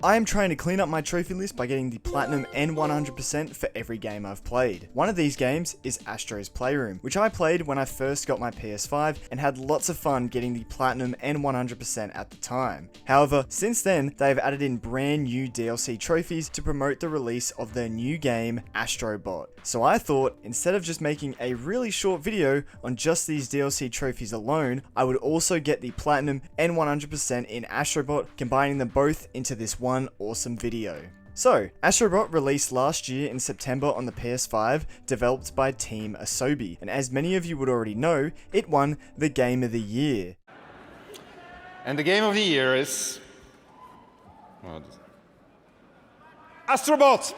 I am trying to clean up my trophy list by getting the Platinum and 100% for every game I've played. One of these games is Astro's Playroom, which I played when I first got my PS5 and had lots of fun getting the Platinum and 100% at the time. However, since then, they've added in brand new DLC trophies to promote the release of their new game, Astro Bot. So I thought, instead of just making a really short video on just these DLC trophies alone, I would also get the Platinum and 100% in Astro Bot, combining them both into this one awesome video. So, Astro Bot released last year in September on the PS5, developed by Team Asobi, and as many of you would already know, it won the Game of the Year. And the Game of the Year is... Astro Bot!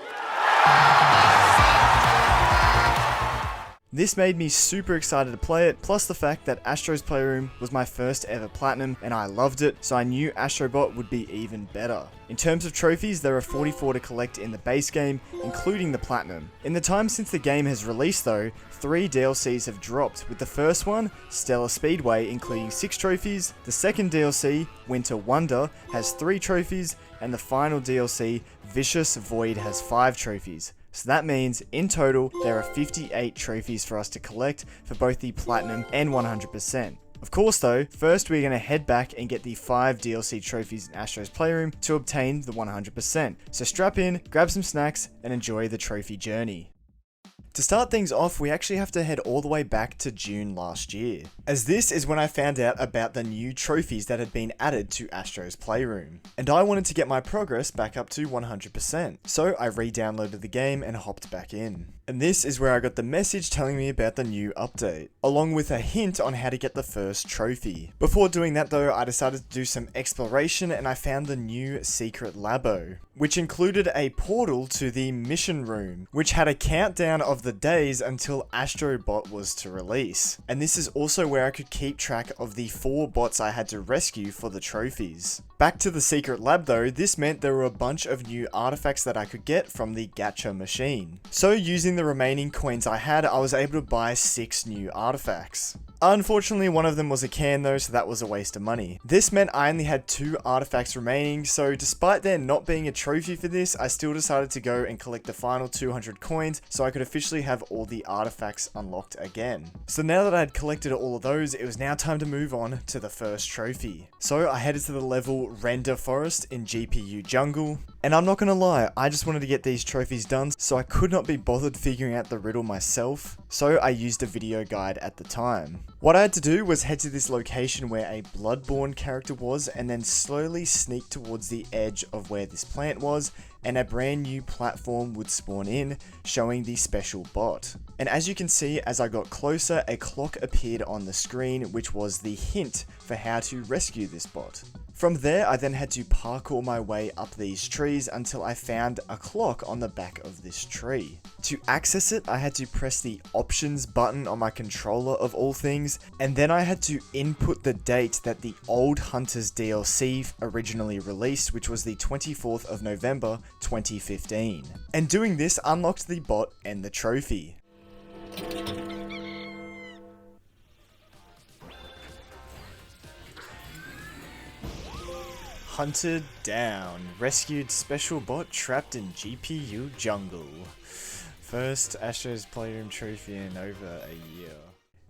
This made me super excited to play it, plus the fact that Astro's Playroom was my first ever Platinum and I loved it, so I knew Astro Bot would be even better. In terms of trophies, there are 44 to collect in the base game, including the Platinum. In the time since the game has released though, 3 DLCs have dropped, with the first one, Stellar Speedway, including 6 trophies, the second DLC, Winter Wonder, has 3 trophies, and the final DLC, Vicious Void, has 5 trophies. So that means, in total, there are 58 trophies for us to collect for both the Platinum and 100%. Of course though, first we're going to head back and get the 5 DLC trophies in Astro's Playroom to obtain the 100%. So strap in, grab some snacks, and enjoy the trophy journey. To start things off, we actually have to head all the way back to June last year, as this is when I found out about the new trophies that had been added to Astro's Playroom, and I wanted to get my progress back up to 100%, so I re-downloaded the game and hopped back in. And this is where I got the message telling me about the new update, along with a hint on how to get the first trophy. Before doing that though, I decided to do some exploration and I found the new secret labo, which included a portal to the mission room, which had a countdown of the days until Astro Bot was to release. And this is also where I could keep track of the 4 bots I had to rescue for the trophies. Back to the secret lab though, this meant there were a bunch of new artifacts that I could get from the gacha machine. So using the remaining coins I had, I was able to buy 6 new artifacts. Unfortunately, one of them was a can though, so that was a waste of money. This meant I only had 2 artifacts remaining, so despite there not being a trophy for this, I still decided to go and collect the final 200 coins so I could officially have all the artifacts unlocked again. So now that I had collected all of those, it was now time to move on to the first trophy. So I headed to the level Render Forest in GPU Jungle. And I'm not gonna lie, I just wanted to get these trophies done, so I could not be bothered figuring out the riddle myself, so I used a video guide at the time. What I had to do was head to this location where a Bloodborne character was, and then slowly sneak towards the edge of where this plant was, and a brand new platform would spawn in, showing the special bot. And as you can see, as I got closer, a clock appeared on the screen, which was the hint for how to rescue this bot. From there, I then had to parkour my way up these trees until I found a clock on the back of this tree. To access it, I had to press the options button on my controller of all things, and then I had to input the date that the Old Hunters DLC originally released, which was the 24th of November 2015. And doing this unlocked the bot and the trophy. Hunted down. Rescued special bot trapped in GPU jungle. First Astro's Playroom trophy in over a year.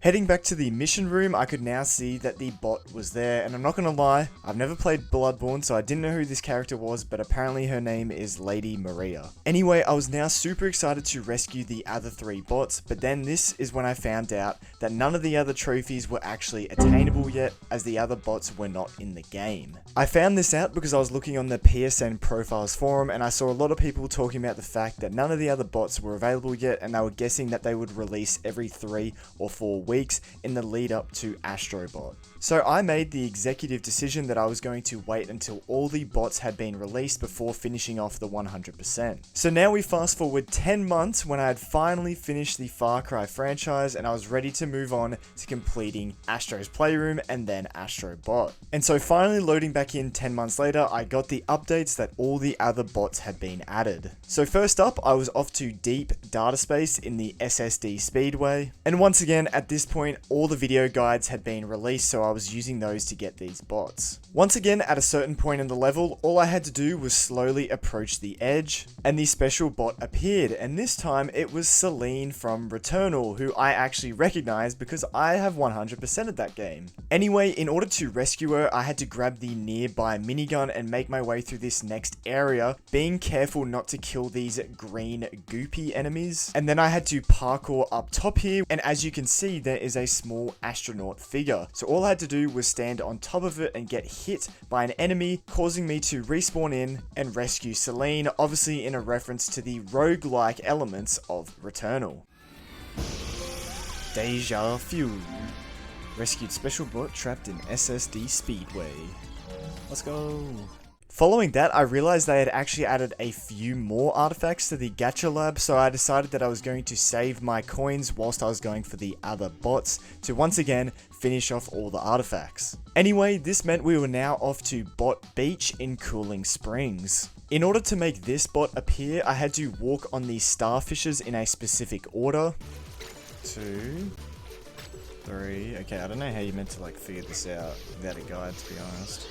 Heading back to the mission room, I could now see that the bot was there, and I'm not gonna lie, I've never played Bloodborne, so I didn't know who this character was, but apparently her name is Lady Maria. Anyway, I was now super excited to rescue the other 3 bots, but then this is when I found out that none of the other trophies were actually attainable yet, as the other bots were not in the game. I found this out because I was looking on the PSN profiles forum, and I saw a lot of people talking about the fact that none of the other bots were available yet, and they were guessing that they would release every 3 or 4 weeks in the lead up to Astro Bot. So I made the executive decision that I was going to wait until all the bots had been released before finishing off the 100%. So now we fast forward 10 months when I had finally finished the Far Cry franchise and I was ready to move on to completing Astro's Playroom and then Astro Bot. And so finally loading back in 10 months later, I got the updates that all the other bots had been added. So first up, I was off to deep data space in the SSD Speedway. And once again, at this this point, all the video guides had been released, so I was using those to get these bots. Once again, at a certain point in the level, all I had to do was slowly approach the edge, and the special bot appeared, and this time it was Celine from Returnal, who I actually recognized because I have 100%ed that game. Anyway, in order to rescue her, I had to grab the nearby minigun and make my way through this next area, being careful not to kill these green goopy enemies. And then I had to parkour up top here, and as you can see, there is a small astronaut figure. So all I had to do was stand on top of it and get hit by an enemy, causing me to respawn in and rescue Celine, obviously in a reference to the roguelike elements of Returnal. Deja vu. Rescued special bot trapped in SSD Speedway. Let's go. Following that, I realized they had actually added a few more artifacts to the gacha lab, so I decided that I was going to save my coins whilst I was going for the other bots to once again finish off all the artifacts. Anyway, this meant we were now off to Bot Beach in Cooling Springs. In order to make this bot appear, I had to walk on these starfishes in a specific order. 2, 3, okay, I don't know how you meant to like figure this out without a guide, to be honest.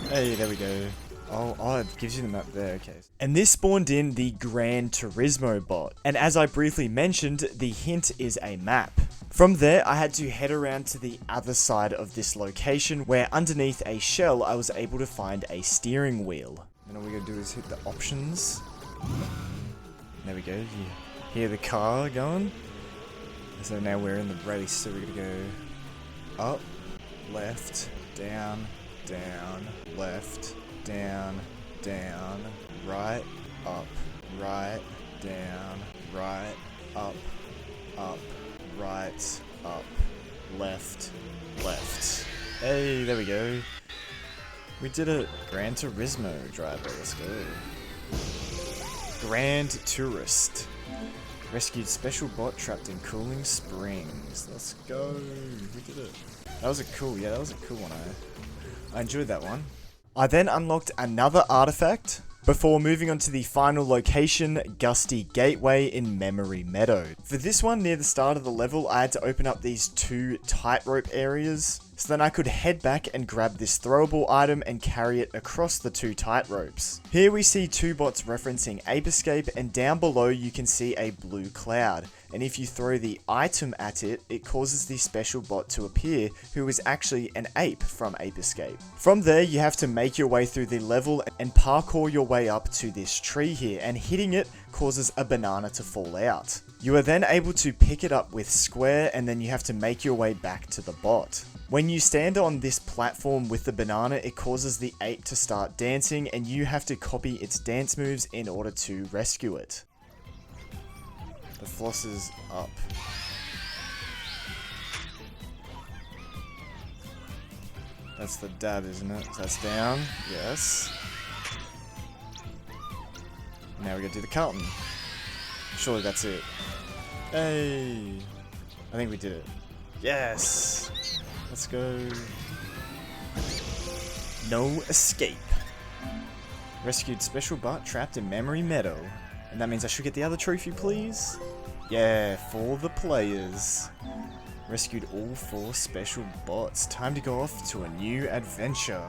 Hey, there we go. Oh, it gives you the map there, okay. And this spawned in the Gran Turismo bot. And as I briefly mentioned, the hint is a map. From there, I had to head around to the other side of this location, where underneath a shell, I was able to find a steering wheel. And all we gotta do is hit the options. There we go, you hear the car going. So now we're in the race, so we're gonna go up, left, down, down, left, down, down, right, up, right, down, right, up, right, up, left, left. Hey, there we go. We did it. Gran Turismo driver, let's go. Grand Tourist. Rescued special bot trapped in Cooling Springs. Let's go. We did it. That was a cool one. I enjoyed that one. I then unlocked another artifact before moving on to the final location, Gusty Gateway in Memory Meadow. For this one, near the start of the level, I had to open up these 2 tightrope areas, so then I could head back and grab this throwable item and carry it across the 2 tightropes. Here we see 2 bots referencing Ape Escape, and down below you can see a blue cloud. And if you throw the item at it, it causes the special bot to appear, who is actually an ape from Ape Escape. From there, you have to make your way through the level and parkour your way up to this tree here, and hitting it causes a banana to fall out. You are then able to pick it up with square, and then you have to make your way back to the bot. When you stand on this platform with the banana, it causes the ape to start dancing, and you have to copy its dance moves in order to rescue it. The floss is up. That's the dab, isn't it? That's down. Yes. Now we gotta do the Carlton. Surely that's it. Hey! I think we did it. Yes! Let's go. No escape. Rescued special bot trapped in Memory Meadow. And that means I should get the other trophy, please? Yeah, for the players. Rescued all 4 special bots. Time to go off to a new adventure.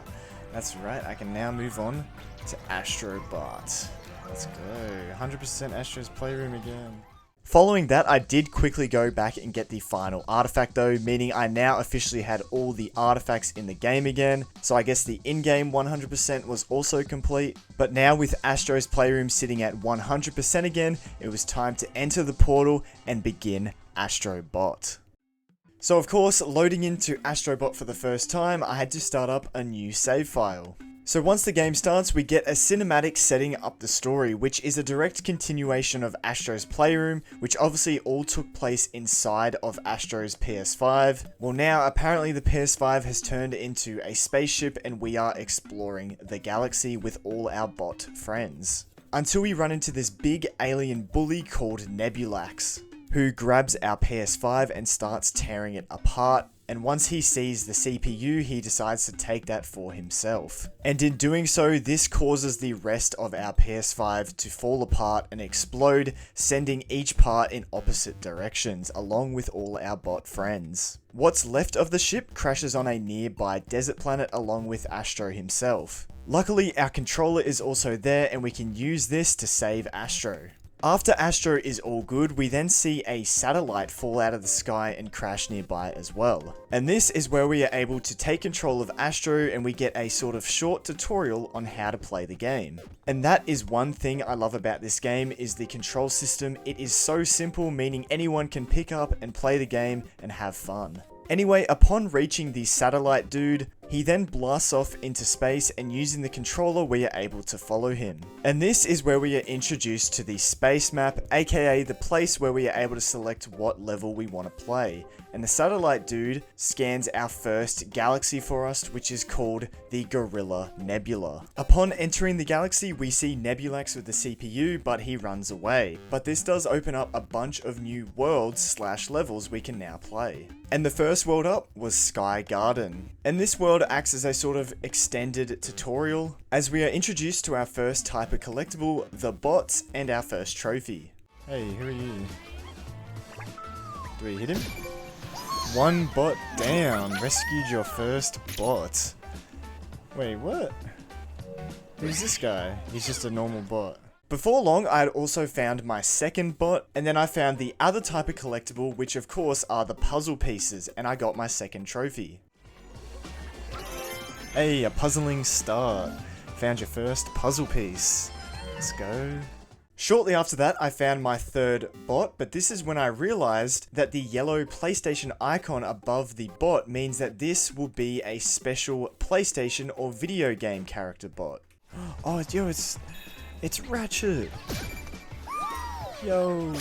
That's right, I can now move on to Astro Bot. Let's go. 100% Astro's Playroom again. Following that, I did quickly go back and get the final artifact though, meaning I now officially had all the artifacts in the game again, so I guess the in-game 100% was also complete. But now with Astro's Playroom sitting at 100% again, it was time to enter the portal and begin Astro Bot. So of course, loading into Astro Bot for the first time, I had to start up a new save file. So once the game starts, we get a cinematic setting up the story, which is a direct continuation of Astro's Playroom, which obviously all took place inside of Astro's PS5. Well, now apparently the PS5 has turned into a spaceship and we are exploring the galaxy with all our bot friends. Until we run into this big alien bully called Nebulax, who grabs our PS5 and starts tearing it apart. and once he sees the CPU, he decides to take that for himself. And in doing so, this causes the rest of our PS5 to fall apart and explode, sending each part in opposite directions, along with all our bot friends. What's left of the ship crashes on a nearby desert planet along with Astro himself. Luckily, our controller is also there and we can use this to save Astro. After Astro is all good, we then see a satellite fall out of the sky and crash nearby as well. And this is where we are able to take control of Astro and we get a sort of short tutorial on how to play the game. And that is one thing I love about this game, is the control system. It is so simple, meaning anyone can pick up and play the game and have fun. Anyway, upon reaching the satellite dude, he then blasts off into space, and using the controller we are able to follow him. And this is where we are introduced to the space map, aka the place where we are able to select what level we want to play. And the satellite dude scans our first galaxy for us, which is called the Gorilla Nebula. Upon entering the galaxy, we see Nebulax with the CPU, but he runs away. But this does open up a bunch of new worlds / levels we can now play. And the first world up was Sky Garden. And this world acts as a sort of extended tutorial, as we are introduced to our first type of collectible, the bots, and our first trophy. Hey, who are you? Do we hit him? One bot down. Rescued your first bot. Wait, what? Who's this guy? He's just a normal bot. Before long, I had also found my second bot, and then I found the other type of collectible, which of course are the puzzle pieces, and I got my second trophy. Hey, a puzzling start. Found your first puzzle piece. Let's go. Shortly after that, I found my third bot, but this is when I realized that the yellow PlayStation icon above the bot means that this will be a special PlayStation or video game character bot. Oh, yo, it's Ratchet. Yo.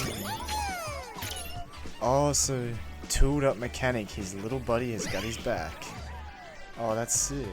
Oh, so tooled up mechanic, his little buddy has got his back. Oh, that's sick.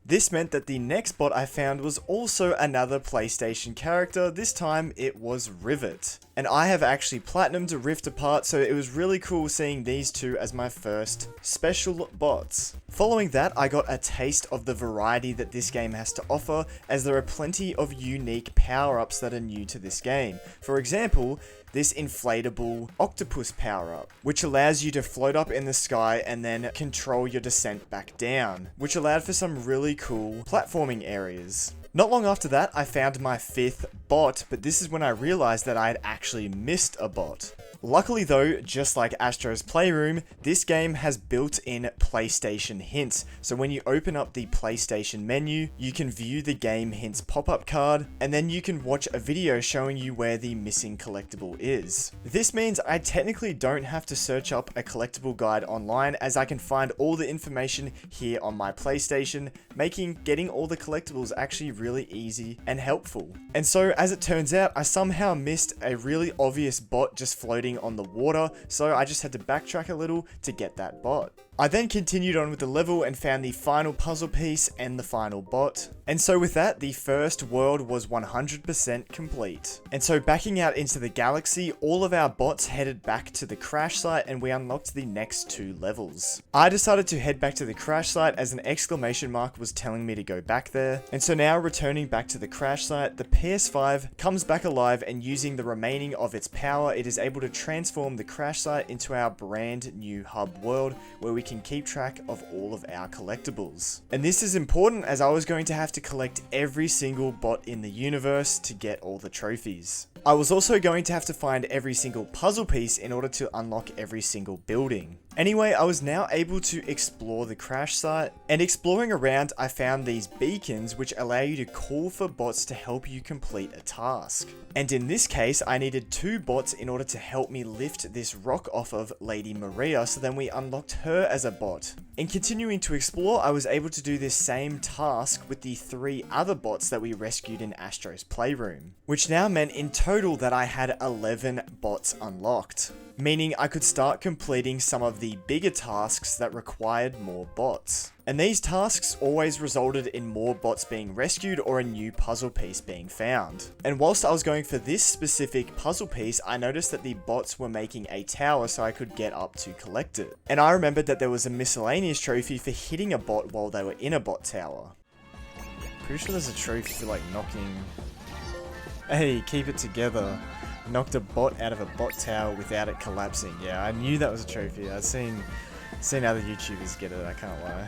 This meant that the next bot I found was also another PlayStation character. This time it was Rivet. And I have actually platinumed Rift Apart, so it was really cool seeing these two as my first special bots. Following that, I got a taste of the variety that this game has to offer, as there are plenty of unique power-ups that are new to this game. For example, this inflatable octopus power-up, which allows you to float up in the sky and then control your descent back down, which allowed for some really cool platforming areas. Not long after that, I found my fifth bot, but this is when I realized that I had actually missed a bot. Luckily though, just like Astro's Playroom, this game has built-in PlayStation hints, so when you open up the PlayStation menu, you can view the game hints pop-up card, and then you can watch a video showing you where the missing collectible is. This means I technically don't have to search up a collectible guide online, as I can find all the information here on my PlayStation, making getting all the collectibles actually really easy and helpful. And so, as it turns out, I somehow missed a really obvious bot just floating on the water, so I just had to backtrack a little to get that bot. I then continued on with the level and found the final puzzle piece and the final bot. And so with that, the first world was 100% complete. And so backing out into the galaxy, all of our bots headed back to the crash site and we unlocked the next two levels. I decided to head back to the crash site as an exclamation mark was telling me to go back there. And so now returning back to the crash site, the PS5 comes back alive, and using the remaining of its power, it is able to transform the crash site into our brand new hub world where we can keep track of all of our collectibles. And this is important, as I was going to have to collect every single bot in the universe to get all the trophies. I was also going to have to find every single puzzle piece in order to unlock every single building. Anyway, I was now able to explore the crash site, and exploring around I found these beacons which allow you to call for bots to help you complete a task. And in this case, I needed 2 bots in order to help me lift this rock off of Lady Maria, so then we unlocked her as a bot. In continuing to explore, I was able to do this same task with the 3 other bots that we rescued in Astro's Playroom, which now meant in total total that I had 11 bots unlocked, meaning I could start completing some of the bigger tasks that required more bots. And these tasks always resulted in more bots being rescued or a new puzzle piece being found. And whilst I was going for this specific puzzle piece, I noticed that the bots were making a tower so I could get up to collect it. And I remembered that there was a miscellaneous trophy for hitting a bot while they were in a bot tower. Pretty sure there's a trophy for like knocking... Hey, keep it together. Knocked a bot out of a bot tower without it collapsing. Yeah, I knew that was a trophy. I've seen other YouTubers get it, I can't lie.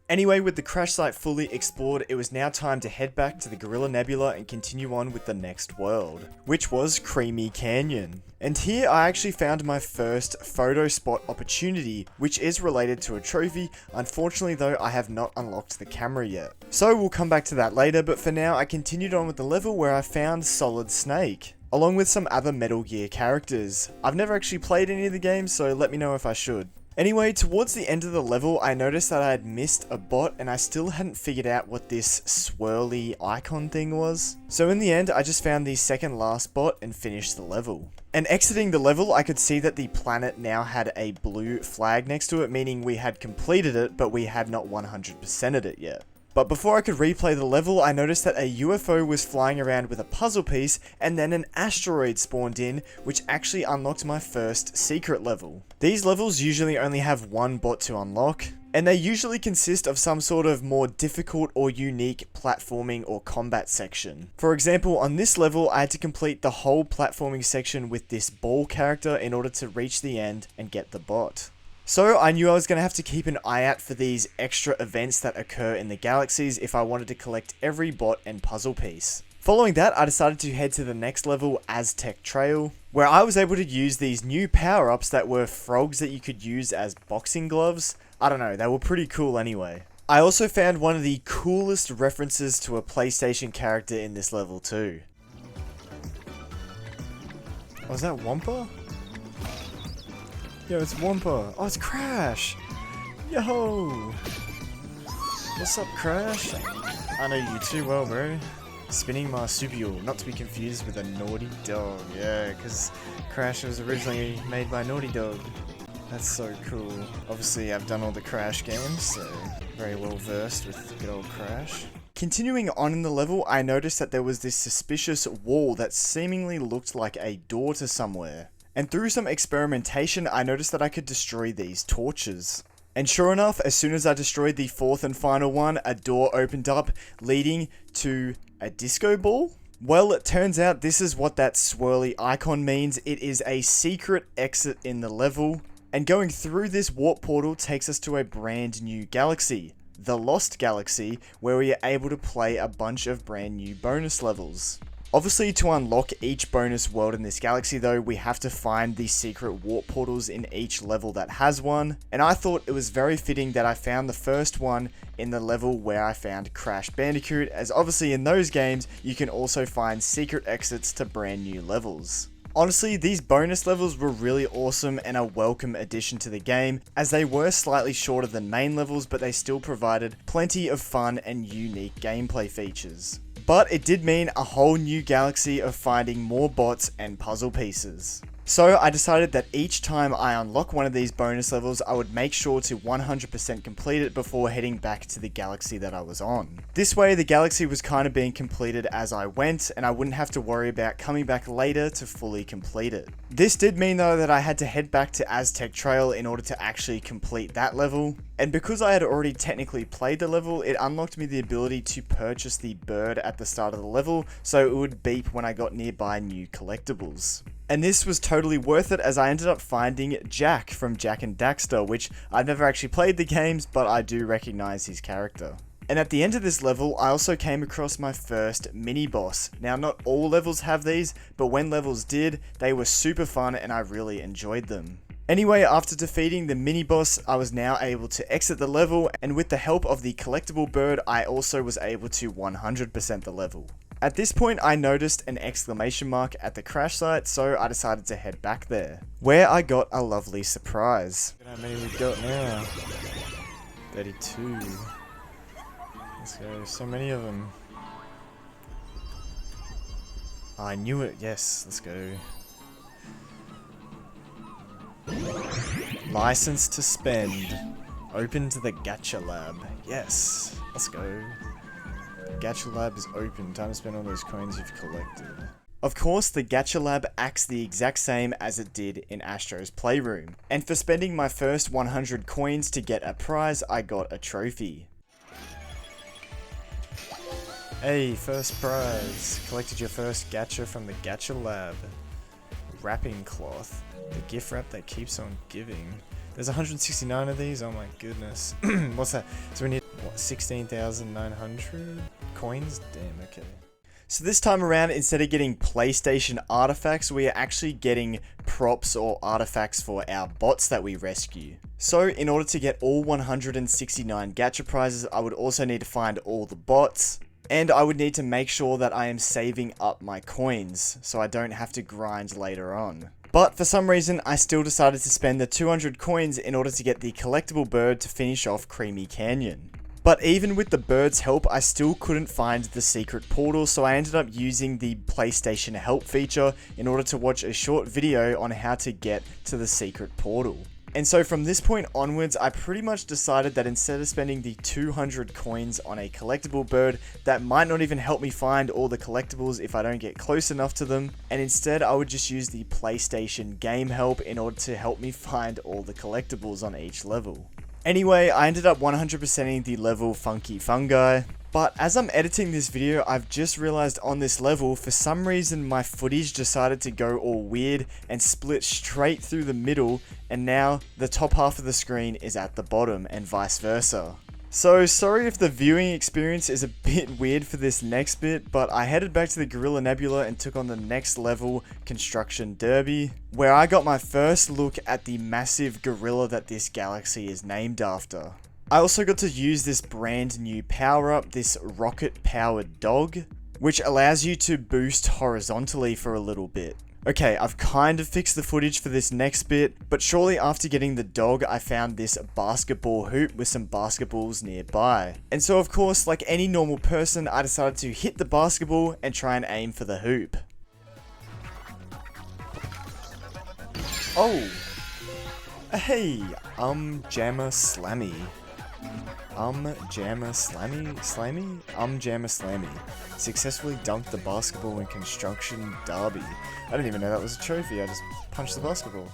Anyway, with the crash site fully explored, it was now time to head back to the Gorilla Nebula and continue on with the next world, which was Creamy Canyon. And here I actually found my first photo spot opportunity, which is related to a trophy. Unfortunately though, I have not unlocked the camera yet. So we'll come back to that later, but for now I continued on with the level where I found Solid Snake, along with some other Metal Gear characters. I've never actually played any of the games, so let me know if I should. Anyway, towards the end of the level, I noticed that I had missed a bot and I still hadn't figured out what this swirly icon thing was. So in the end, I just found the second last bot and finished the level. And exiting the level, I could see that the planet now had a blue flag next to it, meaning we had completed it, but we had not 100%ed it yet. But before I could replay the level, I noticed that a UFO was flying around with a puzzle piece, and then an asteroid spawned in, which actually unlocked my first secret level. These levels usually only have one bot to unlock, and they usually consist of some sort of more difficult or unique platforming or combat section. For example, on this level, I had to complete the whole platforming section with this ball character in order to reach the end and get the bot. So I knew I was going to have to keep an eye out for these extra events that occur in the galaxies if I wanted to collect every bot and puzzle piece. Following that, I decided to head to the next level, Aztec Trail, where I was able to use these new power-ups that were frogs that you could use as boxing gloves. I don't know, they were pretty cool anyway. I also found one of the coolest references to a PlayStation character in this level too. Was that Wampa? Yo, it's Wampa. Oh, it's Crash. Yo. What's up, Crash? I know you too well, bro. Spinning marsupial, not to be confused with a Naughty Dog. Yeah, because Crash was originally made by Naughty Dog. That's so cool. Obviously, I've done all the Crash games, so very well versed with good old Crash. Continuing on in the level, I noticed that there was this suspicious wall that seemingly looked like a door to somewhere. And through some experimentation, I noticed that I could destroy these torches. And sure enough, as soon as I destroyed the fourth and final one, a door opened up, leading to a disco ball? Well, it turns out this is what that swirly icon means. It is a secret exit in the level. And going through this warp portal takes us to a brand new galaxy, the Lost Galaxy, where we are able to play a bunch of brand new bonus levels. Obviously, to unlock each bonus world in this galaxy though, we have to find the secret warp portals in each level that has one, and I thought it was very fitting that I found the first one in the level where I found Crash Bandicoot, as obviously in those games, you can also find secret exits to brand new levels. Honestly, these bonus levels were really awesome and a welcome addition to the game, as they were slightly shorter than main levels, but they still provided plenty of fun and unique gameplay features. But it did mean a whole new galaxy of finding more bots and puzzle pieces. So I decided that each time I unlock one of these bonus levels, I would make sure to 100% complete it before heading back to the galaxy that I was on. This way, the galaxy was kind of being completed as I went, and I wouldn't have to worry about coming back later to fully complete it. This did mean though that I had to head back to Aztec Trail in order to actually complete that level. And because I had already technically played the level, it unlocked me the ability to purchase the bird at the start of the level, so it would beep when I got nearby new collectibles. And this was totally worth it, as I ended up finding Jack from Jak and Daxter, which I've never actually played the games, but I do recognize his character. And at the end of this level, I also came across my first mini-boss. Now, not all levels have these, but when levels did, they were super fun and I really enjoyed them. Anyway, after defeating the mini-boss, I was now able to exit the level, and with the help of the collectible bird, I also was able to 100% the level. At this point, I noticed an exclamation mark at the crash site, so I decided to head back there, where I got a lovely surprise. Look at how many we got now. 32. Let's go, so many of them. I knew it. Yes, let's go. License to spend. Open to the Gacha Lab. Yes, let's go. Gacha Lab is open. Time to spend all those coins you've collected. Of course, the Gacha Lab acts the exact same as it did in Astro's Playroom. And for spending my first 100 coins to get a prize, I got a trophy. Hey, first prize. Collected your first gacha from the Gacha Lab. Wrapping cloth. The gift wrap that keeps on giving. There's 169 of these? Oh my goodness. What's that? So we need, what, 16,900 coins? Damn, okay. So this time around, instead of getting PlayStation artifacts, we are actually getting props or artifacts for our bots that we rescue. So in order to get all 169 gacha prizes, I would also need to find all the bots. And I would need to make sure that I am saving up my coins, so I don't have to grind later on. But for some reason, I still decided to spend the 200 coins in order to get the collectible bird to finish off Creamy Canyon. But even with the bird's help, I still couldn't find the secret portal, so I ended up using the PlayStation help feature in order to watch a short video on how to get to the secret portal. And so from this point onwards, I pretty much decided that instead of spending the 200 coins on a collectible bird, that might not even help me find all the collectibles if I don't get close enough to them, and instead I would just use the PlayStation game help in order to help me find all the collectibles on each level. Anyway, I ended up 100%ing the level Funky Fungi, but as I'm editing this video, I've just realized on this level, for some reason my footage decided to go all weird and split straight through the middle, and now the top half of the screen is at the bottom and vice versa. So sorry if the viewing experience is a bit weird for this next bit, but I headed back to the Gorilla Nebula and took on the next level, Construction Derby, where I got my first look at the massive gorilla that this galaxy is named after. I also got to use this brand new power up, this rocket powered dog, which allows you to boost horizontally for a little bit. Okay, I've kind of fixed the footage for this next bit, but shortly after getting the dog, I found this basketball hoop with some basketballs nearby. And so of course, like any normal person, I decided to hit the basketball and try and aim for the hoop. Oh! Hey, Jammer Slammy. Jammer Slammy. Successfully dunked the basketball in Construction Derby. I didn't even know that was a trophy, I just punched the basketball.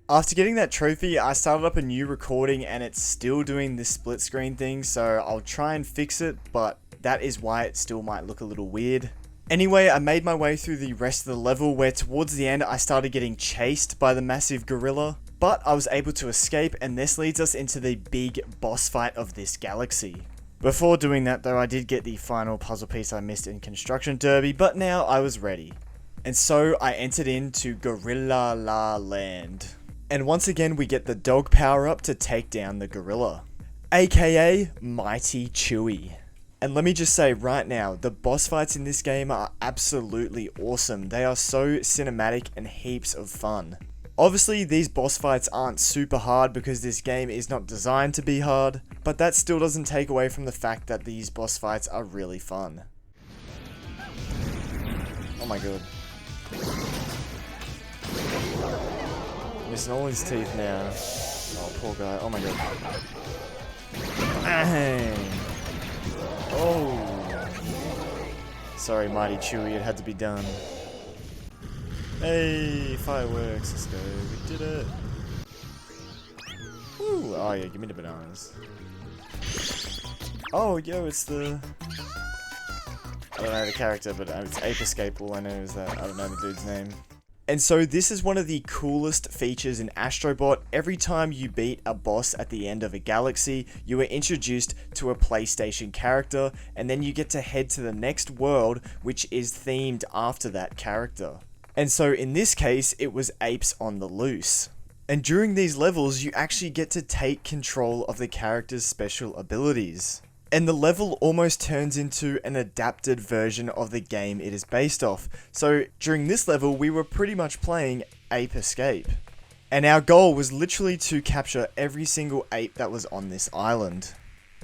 After getting that trophy, I started up a new recording and it's still doing this split screen thing, so I'll try and fix it, but that is why it still might look a little weird. Anyway, I made my way through the rest of the level where towards the end I started getting chased by the massive gorilla. But I was able to escape, and this leads us into the big boss fight of this galaxy. Before doing that though, I did get the final puzzle piece I missed in Construction Derby, but now I was ready. And so I entered into Gorilla La Land. And once again we get the dog power up to take down the gorilla, aka Mighty Chewy. And let me just say right now, the boss fights in this game are absolutely awesome. They are so cinematic and heaps of fun. Obviously, these boss fights aren't super hard because this game is not designed to be hard, but that still doesn't take away from the fact that these boss fights are really fun. Oh my god. Missing all his teeth now. Oh, poor guy. Oh my god. Bang! Oh! Sorry, Mighty Chewy, it had to be done. Hey, fireworks, let's go, we did it. Woo, oh yeah, give me the bananas. Oh, yo, it's the... I don't know the character, but it's Ape Escape, all I know is that, I don't know the dude's name. And so this is one of the coolest features in Astro Bot. Every time you beat a boss at the end of a galaxy, you are introduced to a PlayStation character, and then you get to head to the next world, which is themed after that character. And so in this case, it was Apes on the Loose. And during these levels, you actually get to take control of the character's special abilities. And the level almost turns into an adapted version of the game it is based off. So during this level, we were pretty much playing Ape Escape. And our goal was literally to capture every single ape that was on this island.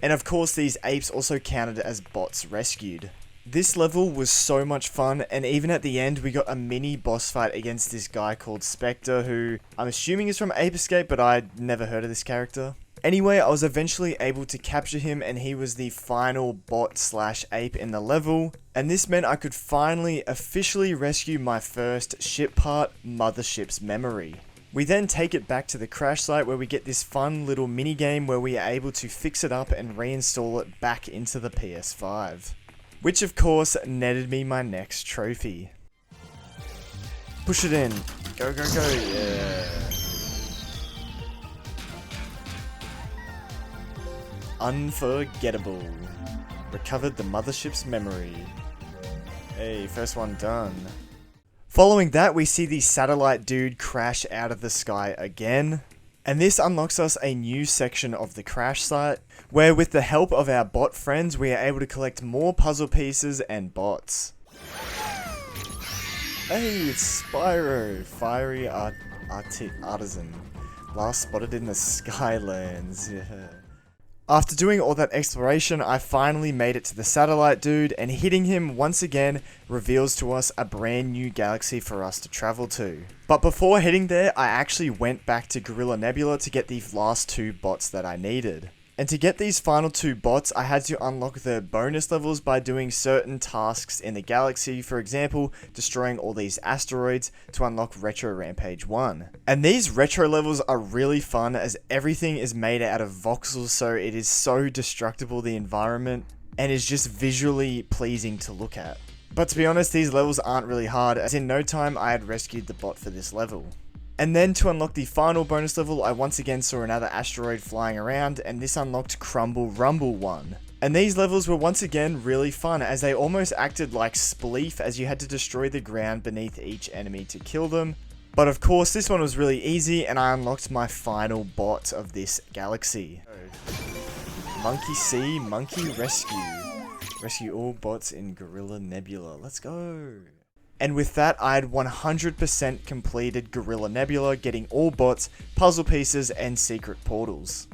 And of course, these apes also counted as bots rescued. This level was so much fun, and even at the end we got a mini boss fight against this guy called Spectre, who I'm assuming is from Ape Escape, but I'd never heard of this character. Anyway, I was eventually able to capture him, and he was the final bot slash ape in the level, and this meant I could finally officially rescue my first ship part, Mothership's memory. We then take it back to the crash site where we get this fun little mini game where we are able to fix it up and reinstall it back into the PS5. Which of course netted me my next trophy. Push it in. Go, go, go, yeah. Unforgettable. Recovered the mothership's memory. Hey, first one done. Following that, we see the satellite dude crash out of the sky again. And this unlocks us a new section of the crash site, where with the help of our bot friends, we are able to collect more puzzle pieces and bots. Hey, it's Spyro, fiery artisan. Last spotted in the Skylands, yeah. After doing all that exploration, I finally made it to the satellite dude, and hitting him once again reveals to us a brand new galaxy for us to travel to. But before heading there, I actually went back to Gorilla Nebula to get the last 2 bots that I needed. And to get these final 2 bots, I had to unlock the bonus levels by doing certain tasks in the galaxy, for example, destroying all these asteroids to unlock Retro Rampage 1. And these retro levels are really fun as everything is made out of voxels, so it is so destructible, the environment, and is just visually pleasing to look at. But to be honest, these levels aren't really hard, as in no time I had rescued the bot for this level. And then to unlock the final bonus level, I once again saw another asteroid flying around, and this unlocked Crumble Rumble 1. And these levels were once again really fun, as they almost acted like Spleef, as you had to destroy the ground beneath each enemy to kill them. But of course, this one was really easy, and I unlocked my final bot of this galaxy. Monkey See, Monkey Rescue. Rescue all bots in Gorilla Nebula. Let's go! And with that, I had 100% completed Gorilla Nebula, getting all bots, puzzle pieces, and secret portals.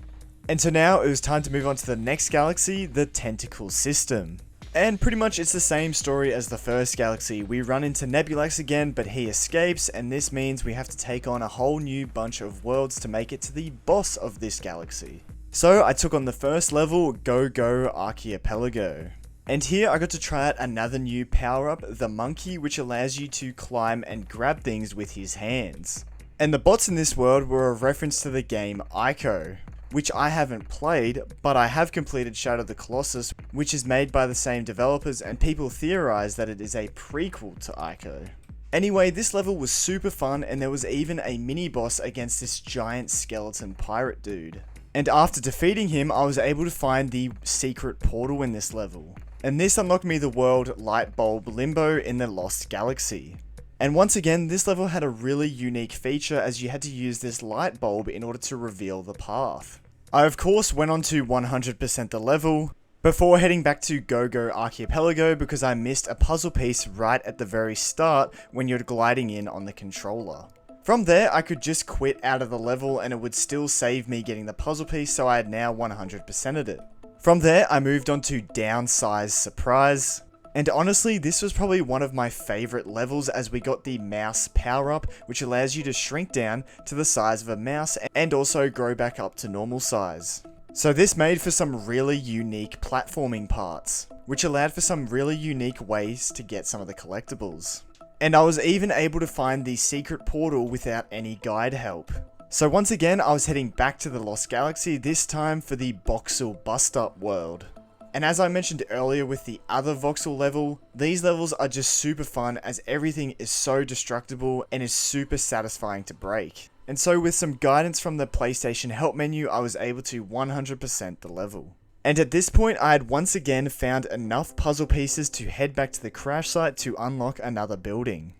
And so now it was time to move on to the next galaxy, the Tentacle System. And pretty much it's the same story as the first galaxy. We run into Nebulax again, but he escapes, and this means we have to take on a whole new bunch of worlds to make it to the boss of this galaxy. So I took on the first level, Go Archipelago. And here I got to try out another new power-up, the Monkey, which allows you to climb and grab things with his hands. And the bots in this world were a reference to the game Ico, which I haven't played, but I have completed Shadow of the Colossus, which is made by the same developers, and people theorize that it is a prequel to Ico. Anyway, this level was super fun, and there was even a mini-boss against this giant skeleton pirate dude. And after defeating him, I was able to find the secret portal in this level. And this unlocked me the world Light Bulb Limbo in the Lost Galaxy. And once again, this level had a really unique feature, as you had to use this light bulb in order to reveal the path. I of course went on to 100% the level, before heading back to Go Archipelago because I missed a puzzle piece right at the very start when you're gliding in on the controller. From there, I could just quit out of the level and it would still save me getting the puzzle piece, so I had now 100%ed it. From there, I moved on to Downsize Surprise. And honestly, this was probably one of my favorite levels, as we got the mouse power up, which allows you to shrink down to the size of a mouse and also grow back up to normal size. So this made for some really unique platforming parts, which allowed for some really unique ways to get some of the collectibles. And I was even able to find the secret portal without any guide help. So once again, I was heading back to the Lost Galaxy, this time for the Voxel Bust Up world. And as I mentioned earlier with the other voxel level, these levels are just super fun as everything is so destructible and is super satisfying to break. And so with some guidance from the PlayStation help menu, I was able to 100% the level. And at this point, I had once again found enough puzzle pieces to head back to the crash site to unlock another building.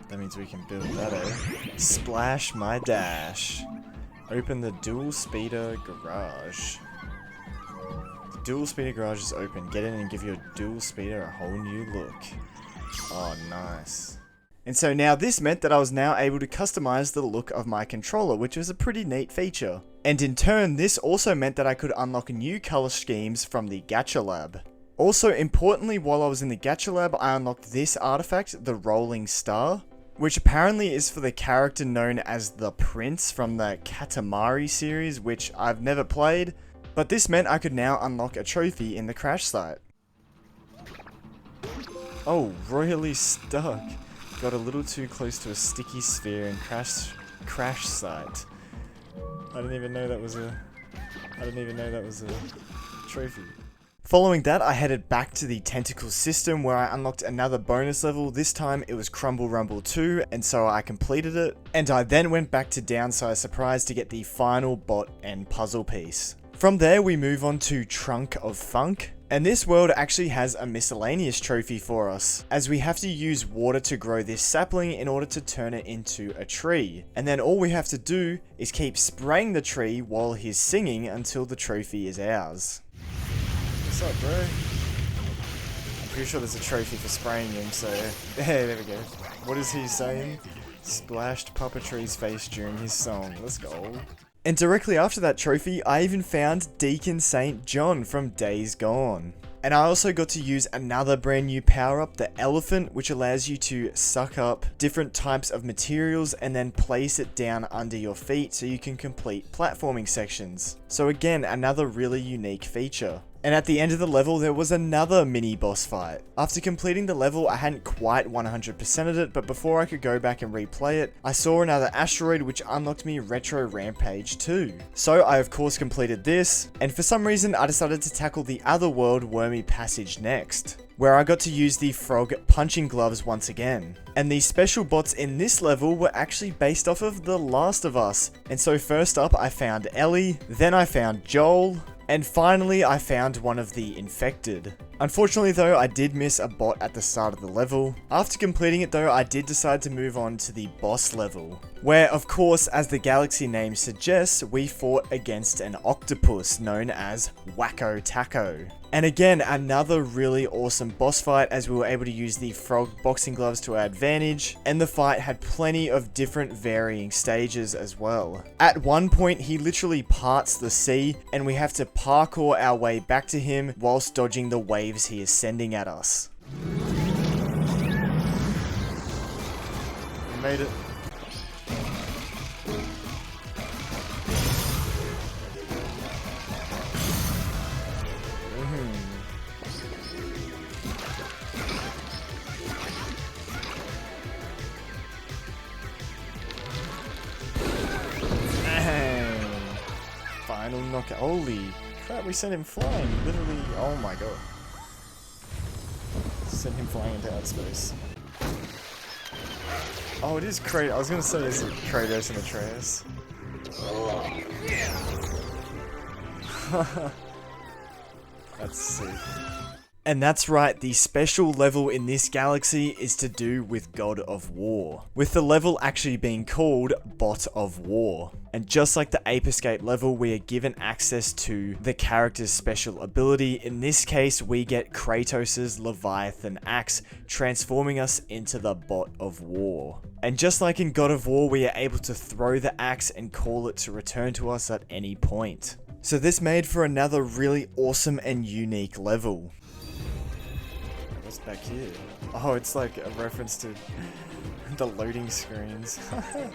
That means we can build that, eh? Splash my dash. Open the dual speeder garage. The dual speeder garage is open. Get in and give your dual speeder a whole new look. Oh, nice. And so now this meant that I was now able to customize the look of my controller, which was a pretty neat feature. And in turn, this also meant that I could unlock new color schemes from the Gacha Lab. Also, importantly, while I was in the Gacha Lab, I unlocked this artifact, the Rolling Star, which apparently is for the character known as the Prince from the Katamari series, which I've never played, but this meant I could now unlock a trophy in the crash site. Oh, royally stuck. Got a little too close to a sticky sphere and crash site. I didn't even know that was a trophy. Following that, I headed back to the Tentacle system where I unlocked another bonus level. This time it was Crumble Rumble 2, and so I completed it. And I then went back to Downsize Surprise to get the final bot and puzzle piece. From there, we move on to Trunk of Funk. And this world actually has a miscellaneous trophy for us, as we have to use water to grow this sapling in order to turn it into a tree. And then all we have to do is keep spraying the tree while he's singing until the trophy is ours. What's up, bro? I'm pretty sure there's a trophy for spraying him, so... there we go. What is he saying? Splashed Puppetry's face during his song. Let's go. And directly after that trophy, I even found Deacon St. John from Days Gone. And I also got to use another brand new power-up, the Elephant, which allows you to suck up different types of materials and then place it down under your feet so you can complete platforming sections. So again, another really unique feature. And at the end of the level, there was another mini boss fight. After completing the level, I hadn't quite 100%ed it, but before I could go back and replay it, I saw another asteroid which unlocked me Retro Rampage 2. So I of course completed this, and for some reason I decided to tackle the other world, Wormy Passage, next, where I got to use the frog punching gloves once again. And the special bots in this level were actually based off of The Last of Us. And so first up I found Ellie, then I found Joel, and finally, I found one of the infected. Unfortunately though, I did miss a bot at the start of the level. After completing it though, I did decide to move on to the boss level, where of course, as the galaxy name suggests, we fought against an octopus known as Wacko Taco. And again, another really awesome boss fight as we were able to use the frog boxing gloves to our advantage, and the fight had plenty of different varying stages as well. At one point, he literally parts the sea, and we have to parkour our way back to him whilst dodging the waves he is sending at us. We made it. Final knockout. Holy crap, we sent him flying. Literally, oh my god. Sent him flying into outer space. Oh, it is Kratos. I was gonna say it's Kratos and Atreus. That's sick. And that's right, the special level in this galaxy is to do with God of War, with the level actually being called Bot of War. And just like the Ape Escape level, we are given access to the character's special ability. In this case, we get Kratos' Leviathan Axe, transforming us into the Bot of War. And just like in God of War, we are able to throw the axe and call it to return to us at any point. So this made for another really awesome and unique level. What's back here? Oh, it's like a reference to the loading screens.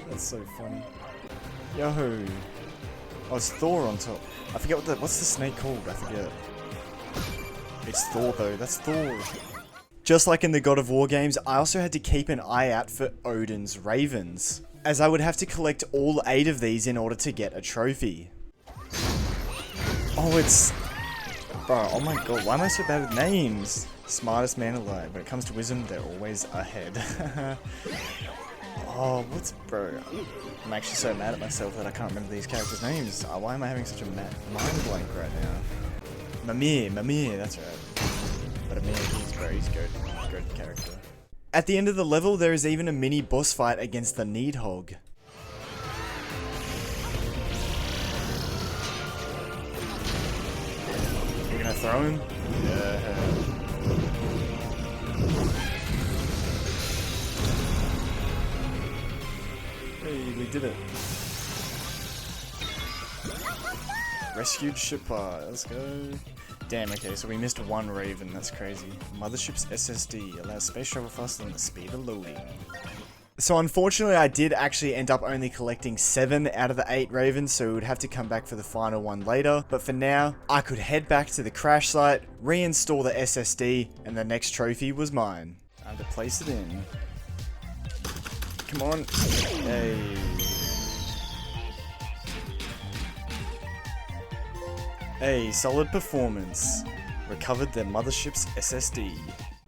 That's so funny. Yo! Oh, it's Thor on top. I forget what's the snake called? I forget. It's Thor though, that's Thor. Just like in the God of War games, I also had to keep an eye out for Odin's Ravens, as I would have to collect all 8 of these in order to get a trophy. Oh, it's... Bro, oh my god, why am I so bad with names? Smartest man alive. When it comes to wisdom, they're always ahead. Oh, what's... Bro, I'm actually so mad at myself that I can't remember these characters' names. Why am I having such a mind blank right now? Mimir, that's right. But Amir, he's a good character. At the end of the level, there is even a mini boss fight against the Needhog. You're gonna throw him? Yeah. We did it. Rescued ship part. Let's go. Damn, okay, so we missed one Raven. That's crazy. Mothership's SSD allows space travel faster than the speed of loading. So unfortunately, I did actually end up only collecting 7 out of the 8 Ravens, so we would have to come back for the final one later. But for now, I could head back to the crash site, reinstall the SSD, and the next trophy was mine. Time to place it in. Come on. Hey. Hey, solid performance. Recovered their mothership's SSD.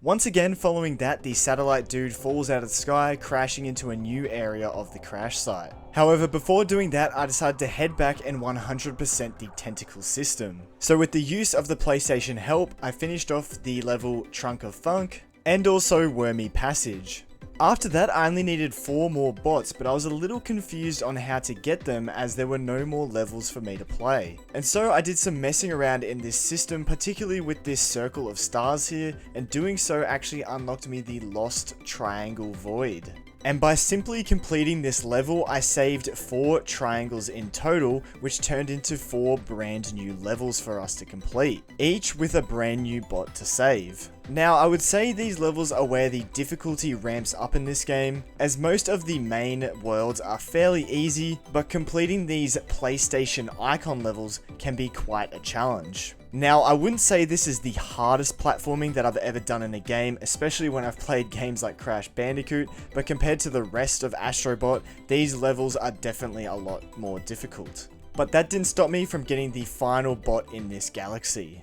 Once again, following that, the satellite dude falls out of the sky, crashing into a new area of the crash site. However, before doing that, I decided to head back and 100% the tentacle system. So with the use of the PlayStation Help, I finished off the level Trunk of Funk, and also Wormy Passage. After that, I only needed 4 more bots, but I was a little confused on how to get them as there were no more levels for me to play. And so I did some messing around in this system, particularly with this circle of stars here, and doing so actually unlocked me the Lost Triangle Void. And by simply completing this level, I saved 4 triangles in total, which turned into 4 brand new levels for us to complete, each with a brand new bot to save. Now, I would say these levels are where the difficulty ramps up in this game, as most of the main worlds are fairly easy, but completing these PlayStation icon levels can be quite a challenge. Now, I wouldn't say this is the hardest platforming that I've ever done in a game, especially when I've played games like Crash Bandicoot, but compared to the rest of Astro Bot, these levels are definitely a lot more difficult. But that didn't stop me from getting the final bot in this galaxy.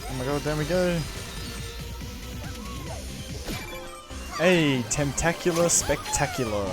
Oh my god, there we go. Hey, Tentacular Spectacular.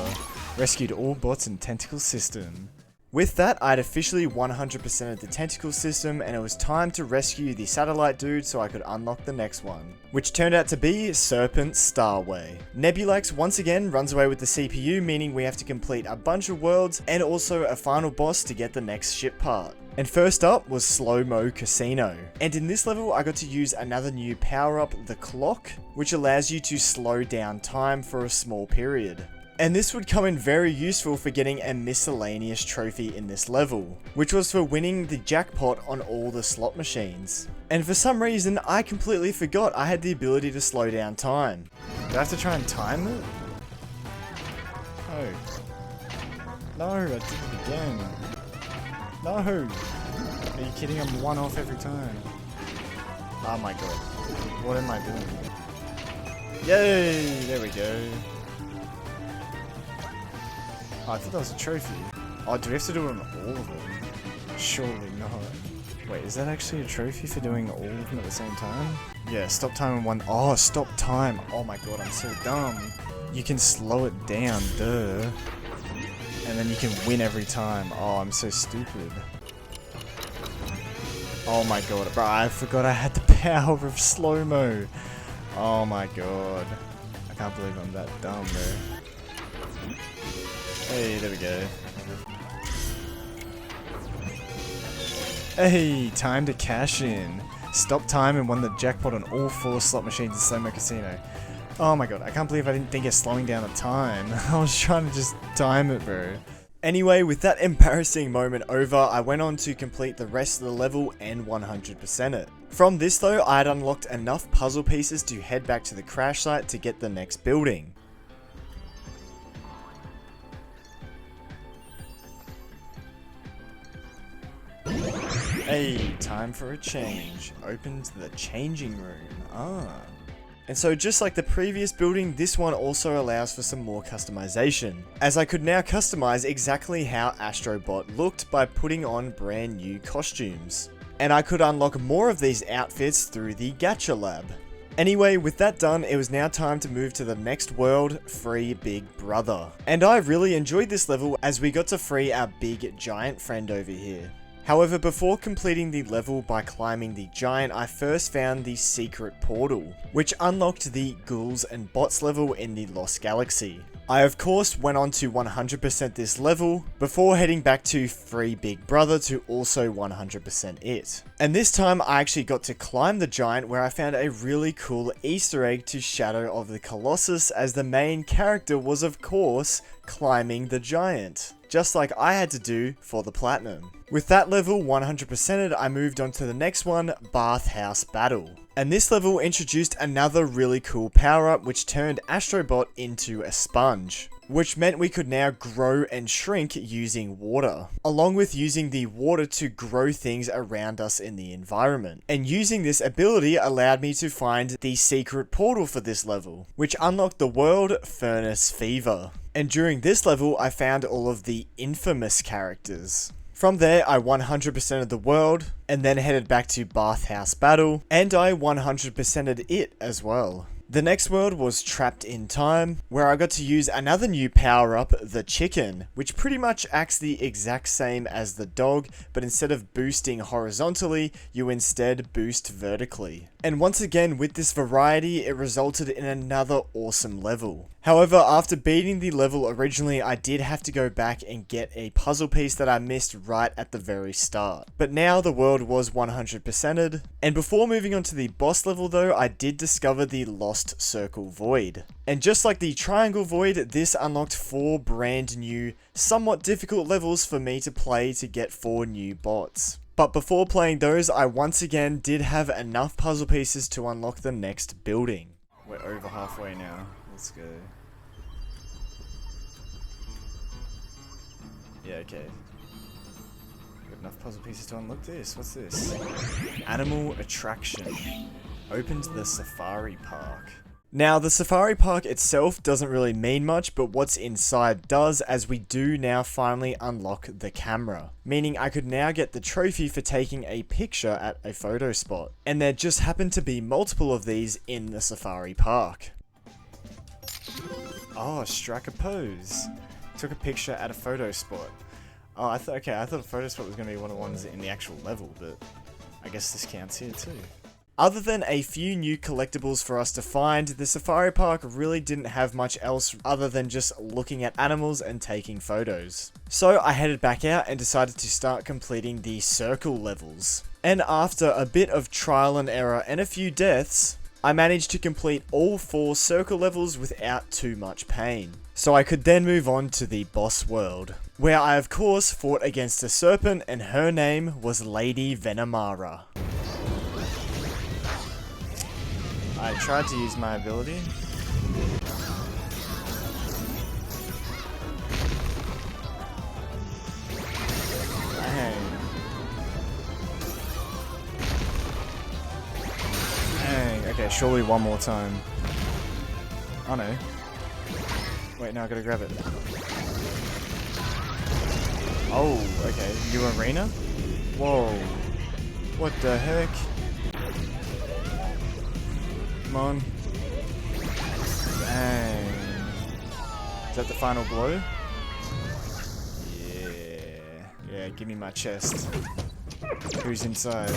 Rescued all bots in Tentacle System. With that, I'd officially 100%ed the Tentacle System, and it was time to rescue the satellite dude so I could unlock the next one, which turned out to be Serpent Starway. Nebulax once again runs away with the CPU, meaning we have to complete a bunch of worlds and also a final boss to get the next ship part. And first up was Slow Mo Casino. And in this level, I got to use another new power-up, the Clock, which allows you to slow down time for a small period. And this would come in very useful for getting a miscellaneous trophy in this level, which was for winning the jackpot on all the slot machines. And for some reason, I completely forgot I had the ability to slow down time. Do I have to try and time it? No, I did it again. No! Are you kidding? I'm 1 off every time. Oh my god. What am I doing? Yay! There we go. Oh, I thought that was a trophy. Oh, do we have to do it on all of them? Surely not. Wait, is that actually a trophy for doing all of them at the same time? Yeah, stop time in 1. Oh, stop time. Oh my god, I'm so dumb. You can slow it down, duh. And then you can win every time. Oh, I'm so stupid. Oh my god, bro, I forgot I had the power of slow-mo. Oh my god. I can't believe I'm that dumb, bro. Hey, there we go. Hey, time to cash in. Stop time and won the jackpot on all 4 slot machines in Slow Mo Casino. Oh my god, I can't believe I didn't think of slowing down the time. I was trying to just time it, bro. Anyway, with that embarrassing moment over, I went on to complete the rest of the level and 100% it. From this though, I had unlocked enough puzzle pieces to head back to the crash site to get the next building. Hey, time for a change. Open to the changing room. And so just like the previous building, this one also allows for some more customization, as I could now customize exactly how Astro Bot looked by putting on brand new costumes. And I could unlock more of these outfits through the Gacha Lab. Anyway, with that done, it was now time to move to the next world, Free Big Brother. And I really enjoyed this level as we got to free our big giant friend over here. However, before completing the level by climbing the giant, I first found the secret portal, which unlocked the ghouls and bots level in the Lost Galaxy. I of course went on to 100% this level, before heading back to Free Big Brother to also 100% it. And this time I actually got to climb the giant, where I found a really cool Easter egg to Shadow of the Colossus, as the main character was of course climbing the giant, just like I had to do for the platinum. With that level 100%ed, I moved on to the next one, Bathhouse Battle. And this level introduced another really cool power-up which turned Astro Bot into a sponge, which meant we could now grow and shrink using water, along with using the water to grow things around us in the environment. And using this ability allowed me to find the secret portal for this level, which unlocked the world Furnace Fever. And during this level I found all of the infamous characters. From there, I 100%ed the world, and then headed back to Bathhouse Battle, and I 100%ed it as well. The next world was Trapped in Time, where I got to use another new power-up, the Chicken, which pretty much acts the exact same as the dog, but instead of boosting horizontally, you instead boost vertically. And once again, with this variety, it resulted in another awesome level. However, after beating the level originally, I did have to go back and get a puzzle piece that I missed right at the very start. But now the world was 100%ed, and before moving on to the boss level though, I did discover the Lost Circle Void. And just like the Triangle Void, this unlocked 4 brand new, somewhat difficult levels for me to play to get 4 new bots. But before playing those, I once again did have enough puzzle pieces to unlock the next building. We're over halfway now. Let's go. Yeah, okay. Got enough puzzle pieces to unlock this. What's this? Animal Attraction. Opened the Safari Park. Now, the Safari Park itself doesn't really mean much, but what's inside does, as we do now finally unlock the camera. Meaning I could now get the trophy for taking a picture at a photo spot. And there just happened to be multiple of these in the Safari Park. Oh, strike a pose. Took a picture at a photo spot. Oh, I thought a photo spot was going to be one of the ones in the actual level, but I guess this counts here too. Other than a few new collectibles for us to find, the Safari Park really didn't have much else other than just looking at animals and taking photos. So I headed back out and decided to start completing the circle levels. And after a bit of trial and error and a few deaths, I managed to complete all 4 circle levels without too much pain. So I could then move on to the boss world, where I of course fought against a serpent, and her name was Lady Venomara. I tried to use my ability. Dang. Dang. Okay, surely one more time. Oh no. Wait, now I gotta grab it. Oh, okay. New arena? Whoa. What the heck? Come on. Dang. Is that the final blow? Yeah. Yeah, give me my chest. Who's inside?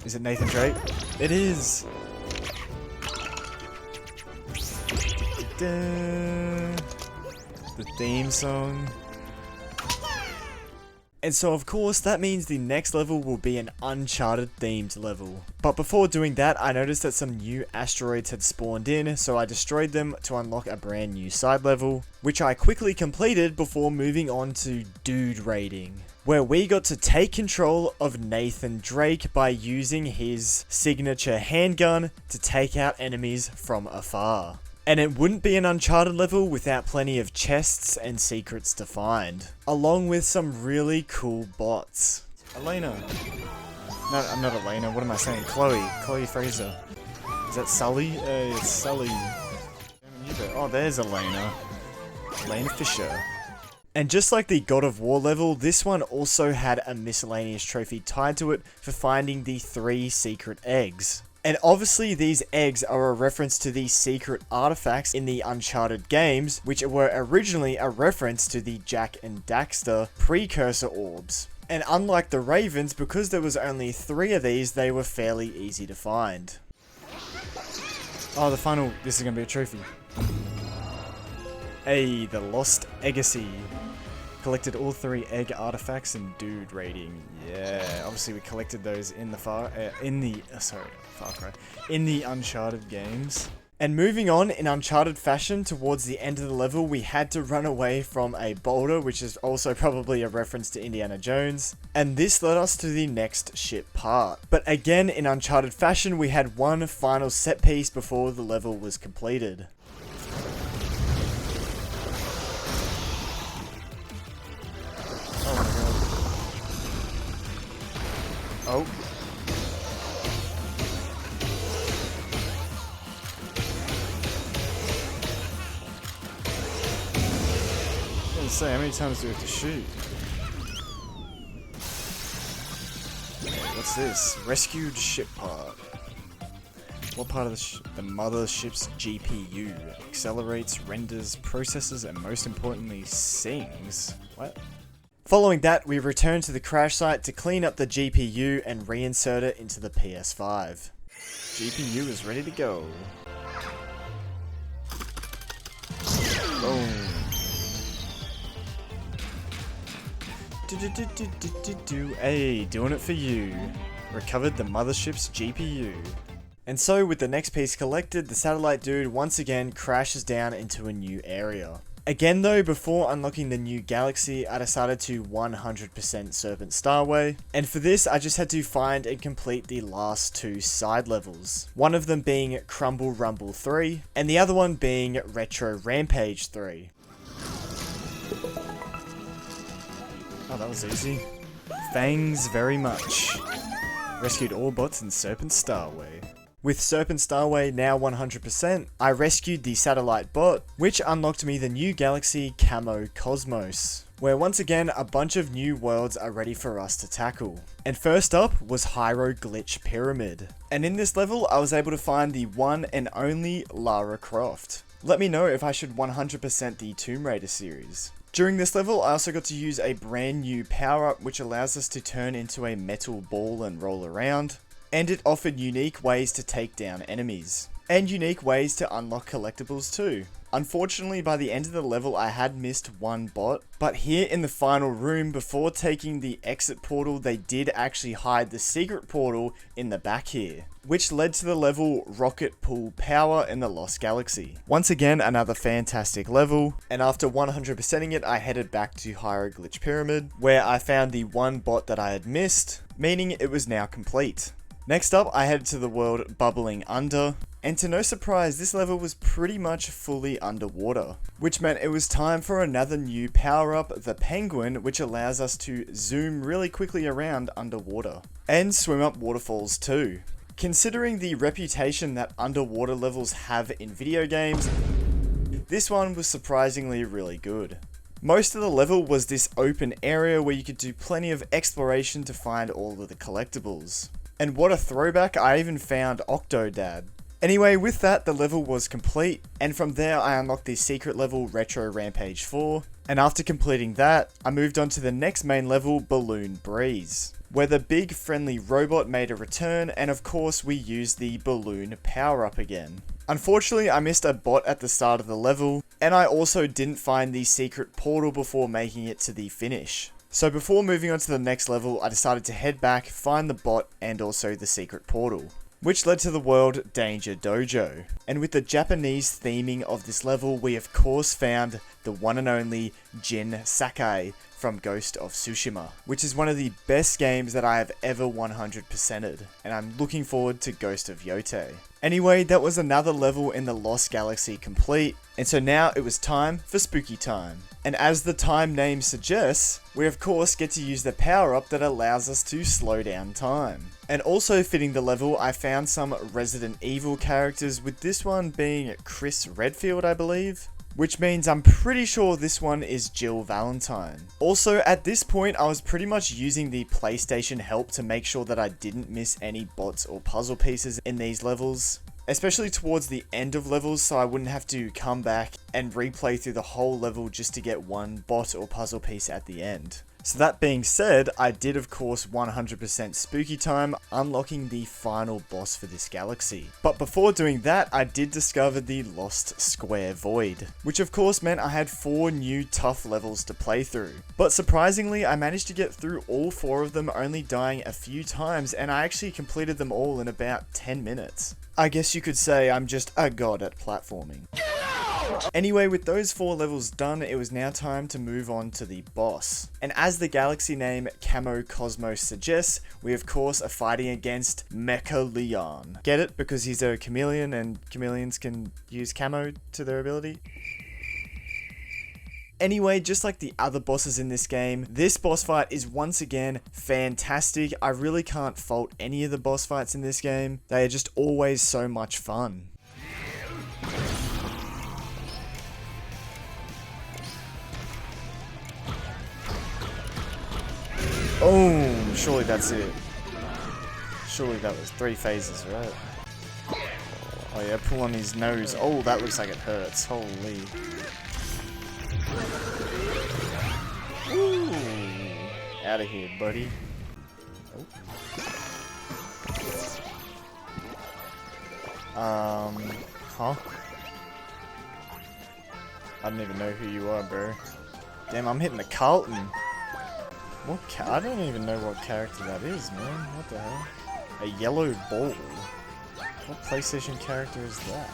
Is it Nathan Drake? It is! The theme song. And so of course that means the next level will be an Uncharted themed level. But before doing that, I noticed that some new asteroids had spawned in, so I destroyed them to unlock a brand new side level, which I quickly completed before moving on to Dude Raiding, where we got to take control of Nathan Drake by using his signature handgun to take out enemies from afar. And it wouldn't be an Uncharted level without plenty of chests and secrets to find, along with some really cool bots. Elena. No, I'm not Elena, what am I saying? Chloe Fraser. Is that Sully? It's Sully. Oh, there's Elena. Elena Fisher. And just like the God of War level, this one also had a miscellaneous trophy tied to it for finding the 3 secret eggs. And obviously these eggs are a reference to the secret artifacts in the Uncharted games, which were originally a reference to the Jack and Daxter precursor orbs. And unlike the ravens, because there was only 3 of these, they were fairly easy to find. Oh, the final, this is going to be a trophy. Hey, the Lost Eggacy. Collected all 3 egg artifacts and dude rating. Yeah, obviously we collected those in the Far Cry, in the Uncharted games. And moving on in Uncharted fashion, towards the end of the level, we had to run away from a boulder, which is also probably a reference to Indiana Jones. And this led us to the next ship part. But again, in Uncharted fashion, we had one final set piece before the level was completed. Oh my god. Oh. I was gonna say, how many times do we have to shoot? What's this? Rescued ship part. What part of the mothership's GPU accelerates, renders, processes, and most importantly, sings? What? Following that, we return to the crash site to clean up the GPU and reinsert it into the PS5. GPU is ready to go. Boom. Hey, doing it for you. Recovered the mothership's GPU. And so, with the next piece collected, the satellite dude once again crashes down into a new area. Again though, before unlocking the new galaxy, I decided to 100% Serpent Starway, and for this I just had to find and complete the last 2 side levels. One of them being Crumble Rumble 3, and the other one being Retro Rampage 3. Oh, that was easy. Thanks very much. Rescued all bots in Serpent Starway. With Serpent Starway now 100%, I rescued the satellite bot, which unlocked me the new galaxy Camo Cosmos, where once again a bunch of new worlds are ready for us to tackle. And first up was Hieroglyph Pyramid. And in this level I was able to find the one and only Lara Croft. Let me know if I should 100% the Tomb Raider series. During this level, I also got to use a brand new power-up which allows us to turn into a metal ball and roll around, and it offered unique ways to take down enemies, and unique ways to unlock collectibles too. Unfortunately, by the end of the level I had missed one bot, but here in the final room, before taking the exit portal, they did actually hide the secret portal in the back here, which led to the level Rocket Pool Power in the Lost Galaxy. Once again, another fantastic level, and after 100%ing it, I headed back to Hieroglyph Pyramid, where I found the one bot that I had missed, meaning it was now complete. Next up, I headed to the world Bubbling Under, and to no surprise, this level was pretty much fully underwater, which meant it was time for another new power-up, the Penguin, which allows us to zoom really quickly around underwater, and swim up waterfalls too. Considering the reputation that underwater levels have in video games, this one was surprisingly really good. Most of the level was this open area where you could do plenty of exploration to find all of the collectibles. And what a throwback, I even found Octodad. Anyway, with that, the level was complete, and from there I unlocked the secret level Retro Rampage 4, and after completing that, I moved on to the next main level, Balloon Breeze, where the big friendly robot made a return, and of course we used the balloon power-up again. Unfortunately, I missed a bot at the start of the level, and I also didn't find the secret portal before making it to the finish. So before moving on to the next level, I decided to head back, find the bot, and also the secret portal, which led to the world Danger Dojo. And with the Japanese theming of this level, we of course found the one and only Jin Sakai from Ghost of Tsushima, which is one of the best games that I have ever 100%ed, and I'm looking forward to Ghost of Yotei. Anyway, that was another level in the Lost Galaxy complete, and so now it was time for Spooky Time. And as the time name suggests, we of course get to use the power-up that allows us to slow down time. And also fitting the level, I found some Resident Evil characters, with this one being Chris Redfield, I believe. Which means I'm pretty sure this one is Jill Valentine. Also, at this point, I was pretty much using the PlayStation help to make sure that I didn't miss any bots or puzzle pieces in these levels. especially towards the end of levels, so I wouldn't have to come back and replay through the whole level just to get one bot or puzzle piece at the end. So that being said, I did of course 100% spooky time, unlocking the final boss for this galaxy. But before doing that, I did discover the Lost Square Void, which of course meant I had 4 new tough levels to play through. But surprisingly, I managed to get through all 4 of them, only dying a few times, and I actually completed them all in about 10 minutes. I guess you could say I'm just a god at platforming. Anyway, with those 4 levels done, it was now time to move on to the boss. And as the galaxy name Camo Cosmos suggests, we of course are fighting against Mecha Leon. Get it? Because he's a chameleon and chameleons can use camo to their ability? Anyway, just like the other bosses in this game, this boss fight is once again fantastic. I really can't fault any of the boss fights in this game. They are just always so much fun. Boom! Surely that's it. Surely that was 3 phases, right? Oh yeah, pull on his nose. Oh, that looks like it hurts. Holy. Ooh. Out of here, buddy. Oh. Huh? I don't even know who you are, bro. Damn, I'm hitting the Carlton. I don't even know what character that is, man. What the hell? A yellow ball. What PlayStation character is that?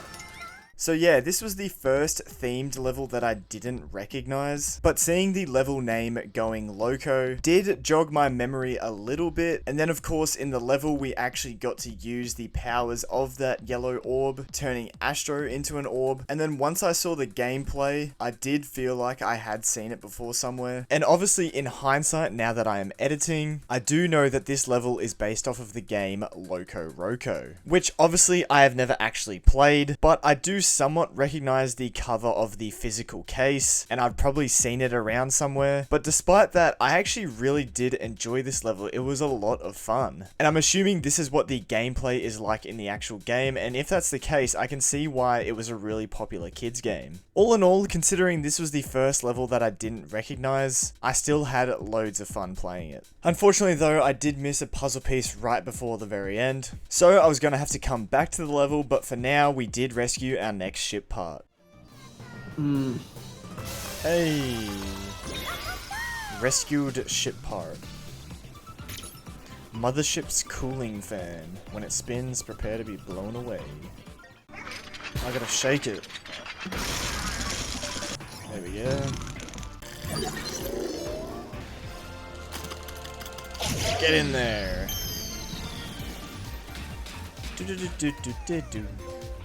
So yeah, this was the first themed level that I didn't recognize, but seeing the level name Going Loco did jog my memory a little bit, and then of course in the level we actually got to use the powers of that yellow orb, turning Astro into an orb, and then once I saw the gameplay, I did feel like I had seen it before somewhere. And obviously in hindsight, now that I am editing, I do know that this level is based off of the game Loco Roco, which obviously I have never actually played, but I do somewhat recognize the cover of the physical case, and I've probably seen it around somewhere. But despite that, I actually really did enjoy this level. It was a lot of fun. And I'm assuming this is what the gameplay is like in the actual game, and if that's the case, I can see why it was a really popular kids game. All in all, considering this was the first level that I didn't recognize, I still had loads of fun playing it. Unfortunately though, I did miss a puzzle piece right before the very end, so I was going to have to come back to the level, but for now, we did rescue our next ship part. Hey! Rescued ship part. Mothership's cooling fan. When it spins, prepare to be blown away. I gotta shake it. There we go. Get in there.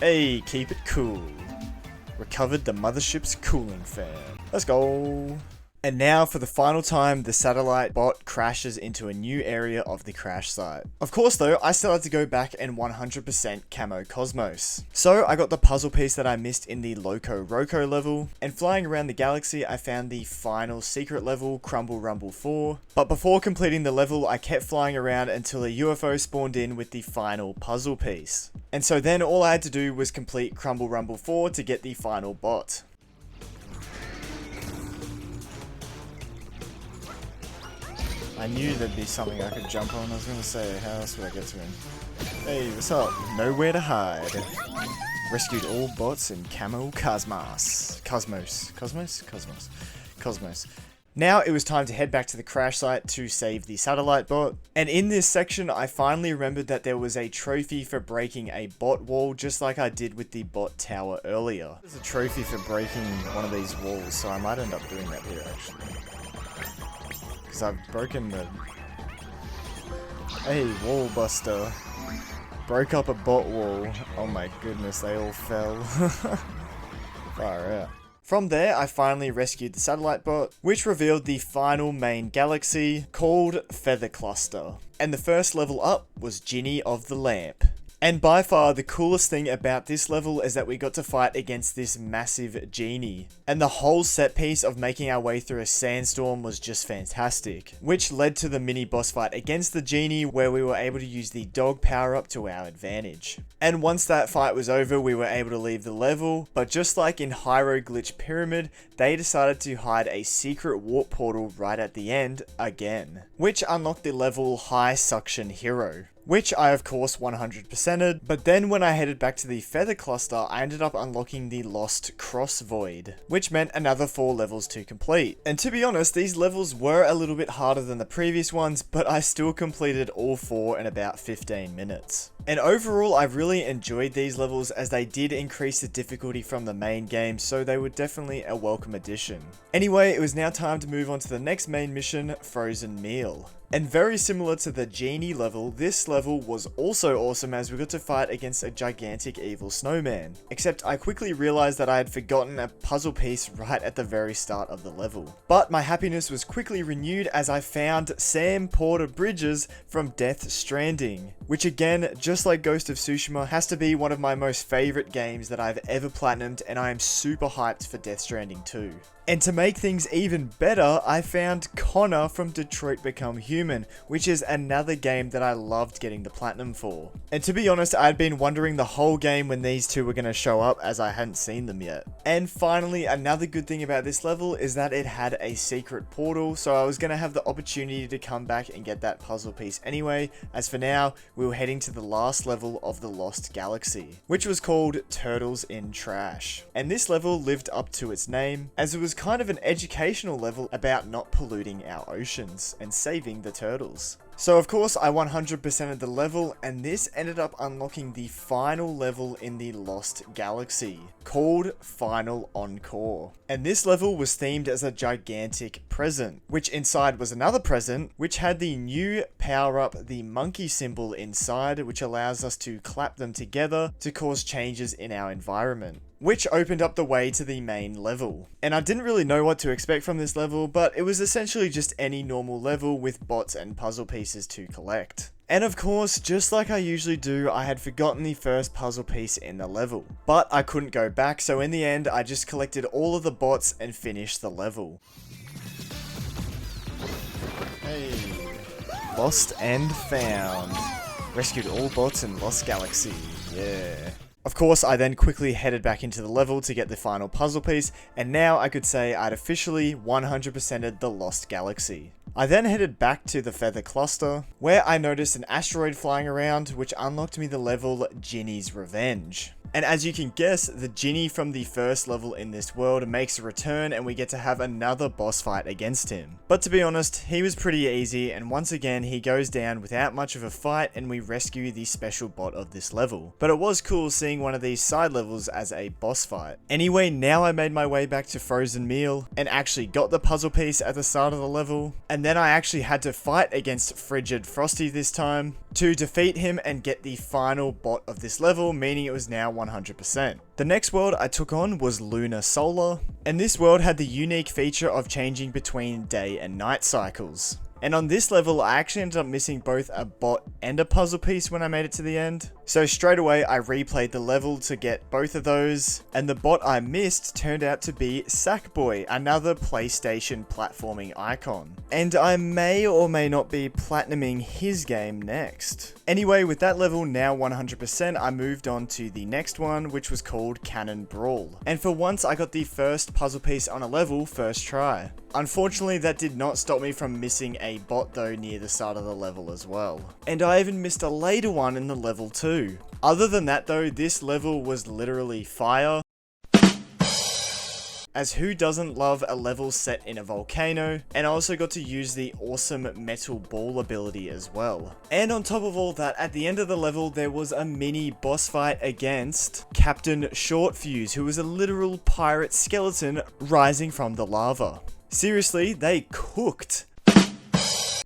Hey, keep it cool. Recovered the mothership's cooling fan. Let's go. And now, for the final time, the satellite bot crashes into a new area of the crash site. Of course though, I still had to go back and 100% camo Cosmos. So I got the puzzle piece that I missed in the Loco Roco level, and flying around the galaxy I found the final secret level, Crumble Rumble 4. But before completing the level, I kept flying around until a UFO spawned in with the final puzzle piece. And so then all I had to do was complete Crumble Rumble 4 to get the final bot. I knew there'd be something I could jump on. I was gonna say, how else would I get to him? Hey, what's up? Nowhere to hide. Rescued all bots in Camo Cosmos. Cosmos. Now it was time to head back to the crash site to save the satellite bot. And in this section, I finally remembered that there was a trophy for breaking a bot wall, just like I did with the bot tower earlier. There's a trophy for breaking one of these walls, so I might end up doing that here actually. Because I've broken the... Hey, wall buster. Broke up a bot wall. Oh my goodness, they all fell. Far out. From there, I finally rescued the satellite bot, which revealed the final main galaxy, called Feather Cluster. And the first level up was Ginny of the Lamp. And by far the coolest thing about this level is that we got to fight against this massive genie. And the whole set piece of making our way through a sandstorm was just fantastic, which led to the mini boss fight against the genie where we were able to use the dog power up to our advantage. And once that fight was over, we were able to leave the level, but just like in Hieroglyph Pyramid, they decided to hide a secret warp portal right at the end again, which unlocked the level High Suction Hero, which I of course 100%ed, but then when I headed back to the Feather Cluster, I ended up unlocking the Lost Cross Void, which meant another 4 levels to complete. And to be honest, these levels were a little bit harder than the previous ones, but I still completed all 4 in about 15 minutes. And overall, I really enjoyed these levels as they did increase the difficulty from the main game, so they were definitely a welcome addition. Anyway, it was now time to move on to the next main mission, Frozen Meal. And very similar to the genie level, this level was also awesome as we got to fight against a gigantic evil snowman. Except I quickly realized that I had forgotten a puzzle piece right at the very start of the level. But my happiness was quickly renewed as I found Sam Porter Bridges from Death Stranding, which again, just like Ghost of Tsushima, has to be one of my most favorite games that I've ever platinumed, and I am super hyped for Death Stranding 2. And to make things even better, I found Connor from Detroit Become Human, which is another game that I loved getting the platinum for. And to be honest, I had been wondering the whole game when these two were going to show up as I hadn't seen them yet. And finally, another good thing about this level is that it had a secret portal, so I was going to have the opportunity to come back and get that puzzle piece anyway, as for now, we were heading to the last level of the Lost Galaxy, which was called Turtles in Trash. And this level lived up to its name, as it was kind of an educational level about not polluting our oceans and saving the turtles. So of course I 100%ed the level, and this ended up unlocking the final level in the Lost Galaxy, called Final Encore. And this level was themed as a gigantic present, which inside was another present, which had the new power-up, the monkey symbol inside, which allows us to clap them together to cause changes in our environment, which opened up the way to the main level. And I didn't really know what to expect from this level, but it was essentially just any normal level with bots and puzzle pieces to collect. And of course, just like I usually do, I had forgotten the first puzzle piece in the level. But I couldn't go back, so in the end, I just collected all of the bots and finished the level. Hey. Lost and found. Rescued all bots in Lost Galaxy. Yeah. Of course, I then quickly headed back into the level to get the final puzzle piece, and now I could say I'd officially 100%ed the Lost Galaxy. I then headed back to the Feather Cluster, where I noticed an asteroid flying around, which unlocked me the level Ginny's Revenge. And as you can guess, the genie from the first level in this world makes a return, and we get to have another boss fight against him. But to be honest, he was pretty easy, and once again he goes down without much of a fight, and we rescue the special bot of this level. But it was cool seeing one of these side levels as a boss fight. Anyway, now I made my way back to Frozen Meal, and actually got the puzzle piece at the start of the level, and then I actually had to fight against Frigid Frosty this time to defeat him and get the final bot of this level, meaning it was now 100%. The next world I took on was Lunar Solar, and this world had the unique feature of changing between day and night cycles. And on this level, I actually ended up missing both a bot and a puzzle piece when I made it to the end. So straight away, I replayed the level to get both of those, and the bot I missed turned out to be Sackboy, another PlayStation platforming icon. And I may or may not be platinuming his game next. Anyway, with that level now 100%, I moved on to the next one, which was called Cannon Brawl. And for once, I got the first puzzle piece on a level first try. Unfortunately, that did not stop me from missing a bot though near the start of the level as well. And I even missed a later one in the level too. Other than that though, this level was literally fire. As who doesn't love a level set in a volcano, and I also got to use the awesome metal ball ability as well. And on top of all that, at the end of the level there was a mini boss fight against Captain Shortfuse, who was a literal pirate skeleton rising from the lava. Seriously, they cooked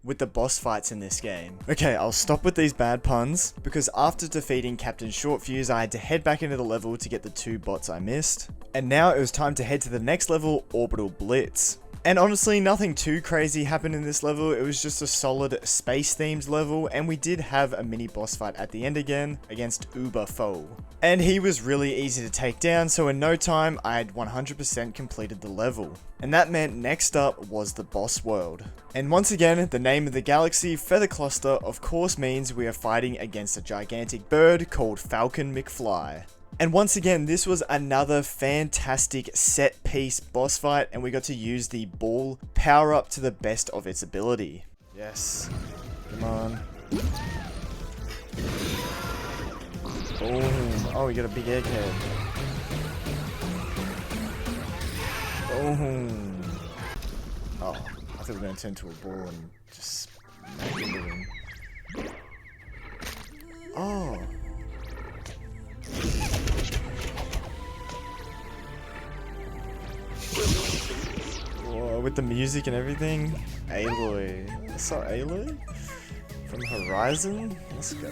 with the boss fights in this game. Okay, I'll stop with these bad puns, because after defeating Captain Shortfuse, I had to head back into the level to get the 2 bots I missed. And now it was time to head to the next level, Orbital Blitz. And honestly, nothing too crazy happened in this level. It was just a solid space themed level, and we did have a mini boss fight at the end again against Uber Foe. And he was really easy to take down, so in no time I had 100% completed the level. And that meant next up was the boss world. And once again, the name of the galaxy, Feather Cluster, of course means we are fighting against a gigantic bird called Falcon McFly. And once again, this was another fantastic set piece boss fight, and we got to use the ball power up to the best of its ability. Yes. Come on. Boom. Oh, we got a big egghead. Boom. Oh, I thought we were going to turn into a ball and just smack into him. Oh. Whoa, with the music and everything. Aloy. I saw Aloy from Horizon. Let's go.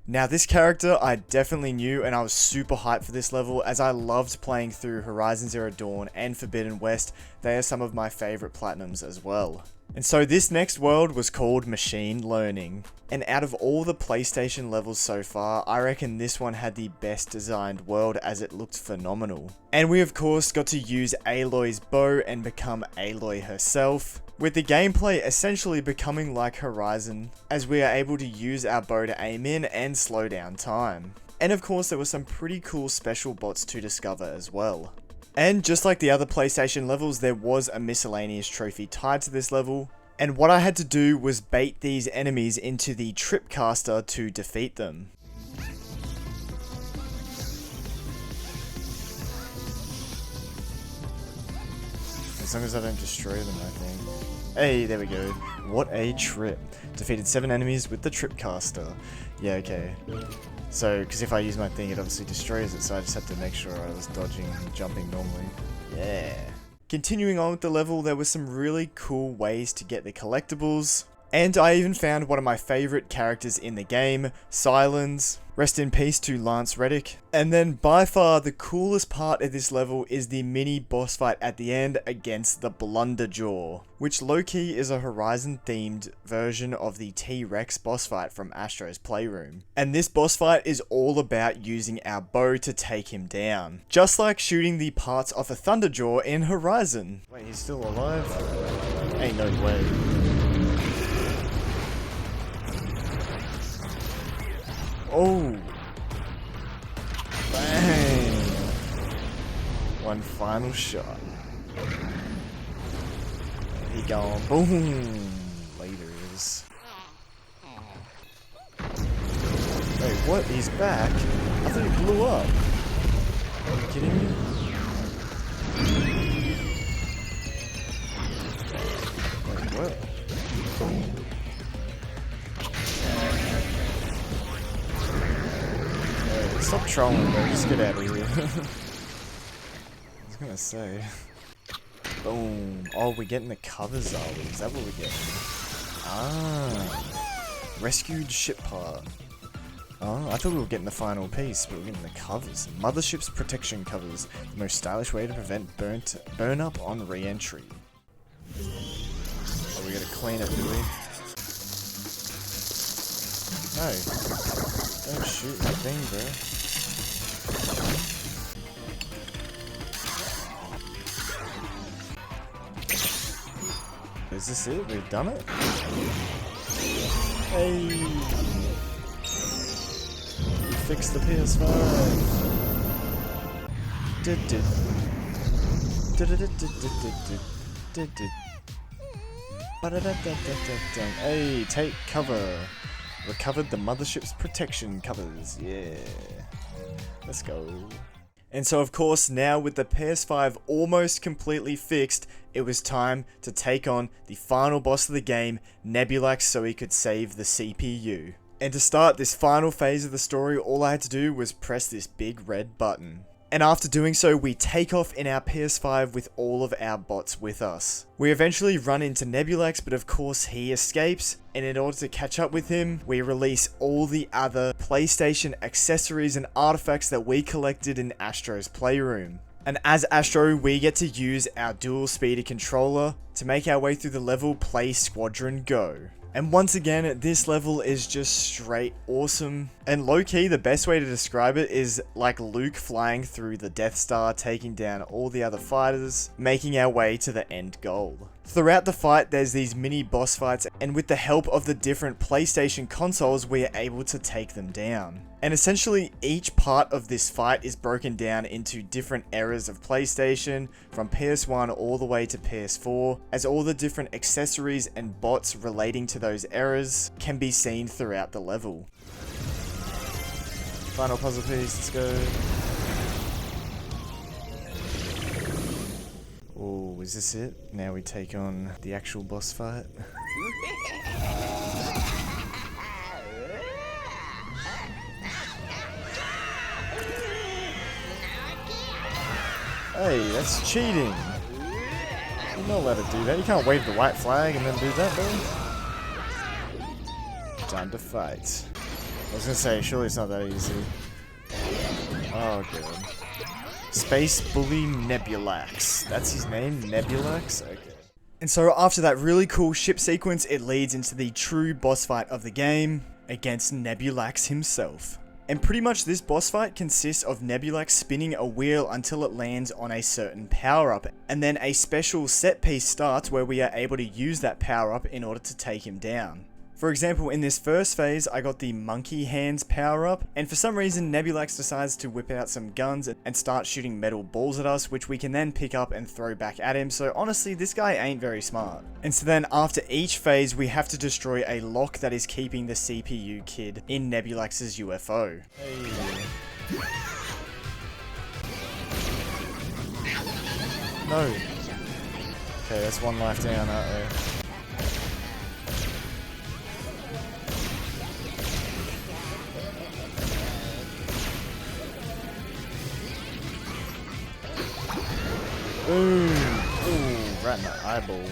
Now this character I definitely knew, and I was super hyped for this level as I loved playing through Horizon Zero Dawn and Forbidden West. They are some of my favorite platinums as well. And so this next world was called Machine Learning. And out of all the PlayStation levels so far, I reckon this one had the best designed world as it looked phenomenal. And we of course got to use Aloy's bow and become Aloy herself, with the gameplay essentially becoming like Horizon, as we are able to use our bow to aim in and slow down time. And of course there were some pretty cool special bots to discover as well. And just like the other PlayStation levels, there was a miscellaneous trophy tied to this level, and what I had to do was bait these enemies into the Tripcaster to defeat them. As long as I don't destroy them, I think. Hey, there we go. What a trip. Defeated 7 enemies with the Tripcaster. Yeah, okay. So, because if I use my thing, it obviously destroys it, so I just had to make sure I was dodging and jumping normally. Yeah. Continuing on with the level, there were some really cool ways to get the collectibles. And I even found one of my favorite characters in the game, Silence. Rest in peace to Lance Reddick. And then by far the coolest part of this level is the mini boss fight at the end against the Blunderjaw, which low-key is a Horizon themed version of the T-Rex boss fight from Astro's Playroom. And this boss fight is all about using our bow to take him down, just like shooting the parts off a Thunderjaw in Horizon. Wait, he's still alive? Ain't no way. Oh! Bang! One final shot. He gone. Boom! Laters. Wait, what? He's back? I thought he blew up. Are you kidding me? Wait, what? Stop trolling, bro. Just get out of here. I was gonna say. Boom. Oh, we're getting the covers, are we? Is that what we're getting? Ah. Rescued ship part. Oh, I thought we were getting the final piece, but we're getting the covers. Mothership's protection covers. The most stylish way to prevent burn up on re-entry. Oh, we gotta clean it, do we? No. Don't shoot my thing, bro. Is this it? We've done it? Hey! We fixed the PS5! Hey, take cover! Recovered the mothership's protection covers, yeah. Let's go. And so of course, now with the PS5 almost completely fixed, it was time to take on the final boss of the game, Nebulax, so he could save the CPU. And to start this final phase of the story, all I had to do was press this big red button. And after doing so, we take off in our PS5 with all of our bots with us. We eventually run into Nebulax, but of course he escapes, and in order to catch up with him, we release all the other PlayStation accessories and artifacts that we collected in Astro's Playroom. And as Astro, we get to use our dual speeder controller to make our way through the level Play Squadron Go. And once again, this level is just straight awesome. And low-key, the best way to describe it is like Luke flying through the Death Star, taking down all the other fighters, making our way to the end goal. Throughout the fight, there's these mini boss fights, and with the help of the different PlayStation consoles, we are able to take them down. And essentially, each part of this fight is broken down into different eras of PlayStation, from PS1 all the way to PS4, as all the different accessories and bots relating to those eras can be seen throughout the level. Final puzzle piece, let's go. Oh, is this it? Now we take on the actual boss fight. Hey, that's cheating. You're not allowed to do that. You can't wave the white flag and then do that, bro. Time to fight. I was gonna say, surely it's not that easy. Oh, good. Space Bully Nebulax. That's his name? Nebulax? Okay. And so after that really cool ship sequence, it leads into the true boss fight of the game against Nebulax himself. And pretty much this boss fight consists of Nebulax spinning a wheel until it lands on a certain power-up, and then a special set piece starts where we are able to use that power-up in order to take him down. For example, in this first phase, I got the monkey hands power up, and for some reason Nebulax decides to whip out some guns and start shooting metal balls at us, which we can then pick up and throw back at him. So honestly, this guy ain't very smart. And so then after each phase, we have to destroy a lock that is keeping the CPU kid in Nebulax's UFO. Hey. No. Okay, that's one life down, aren't we? Ooh, ooh, right in the eyeball.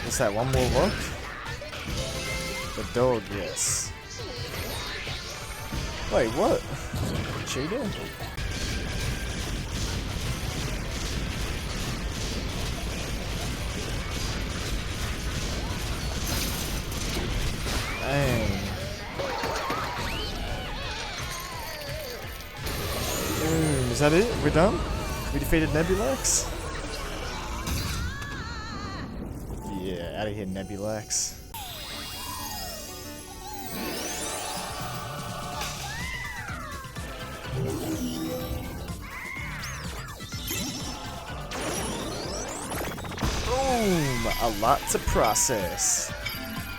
What's that, one more look? The dog, yes. Wait, what? Cheater? Dang. Is that it? We're done? We defeated Nebulax? Yeah, out of here, Nebulax. Boom! A lot to process.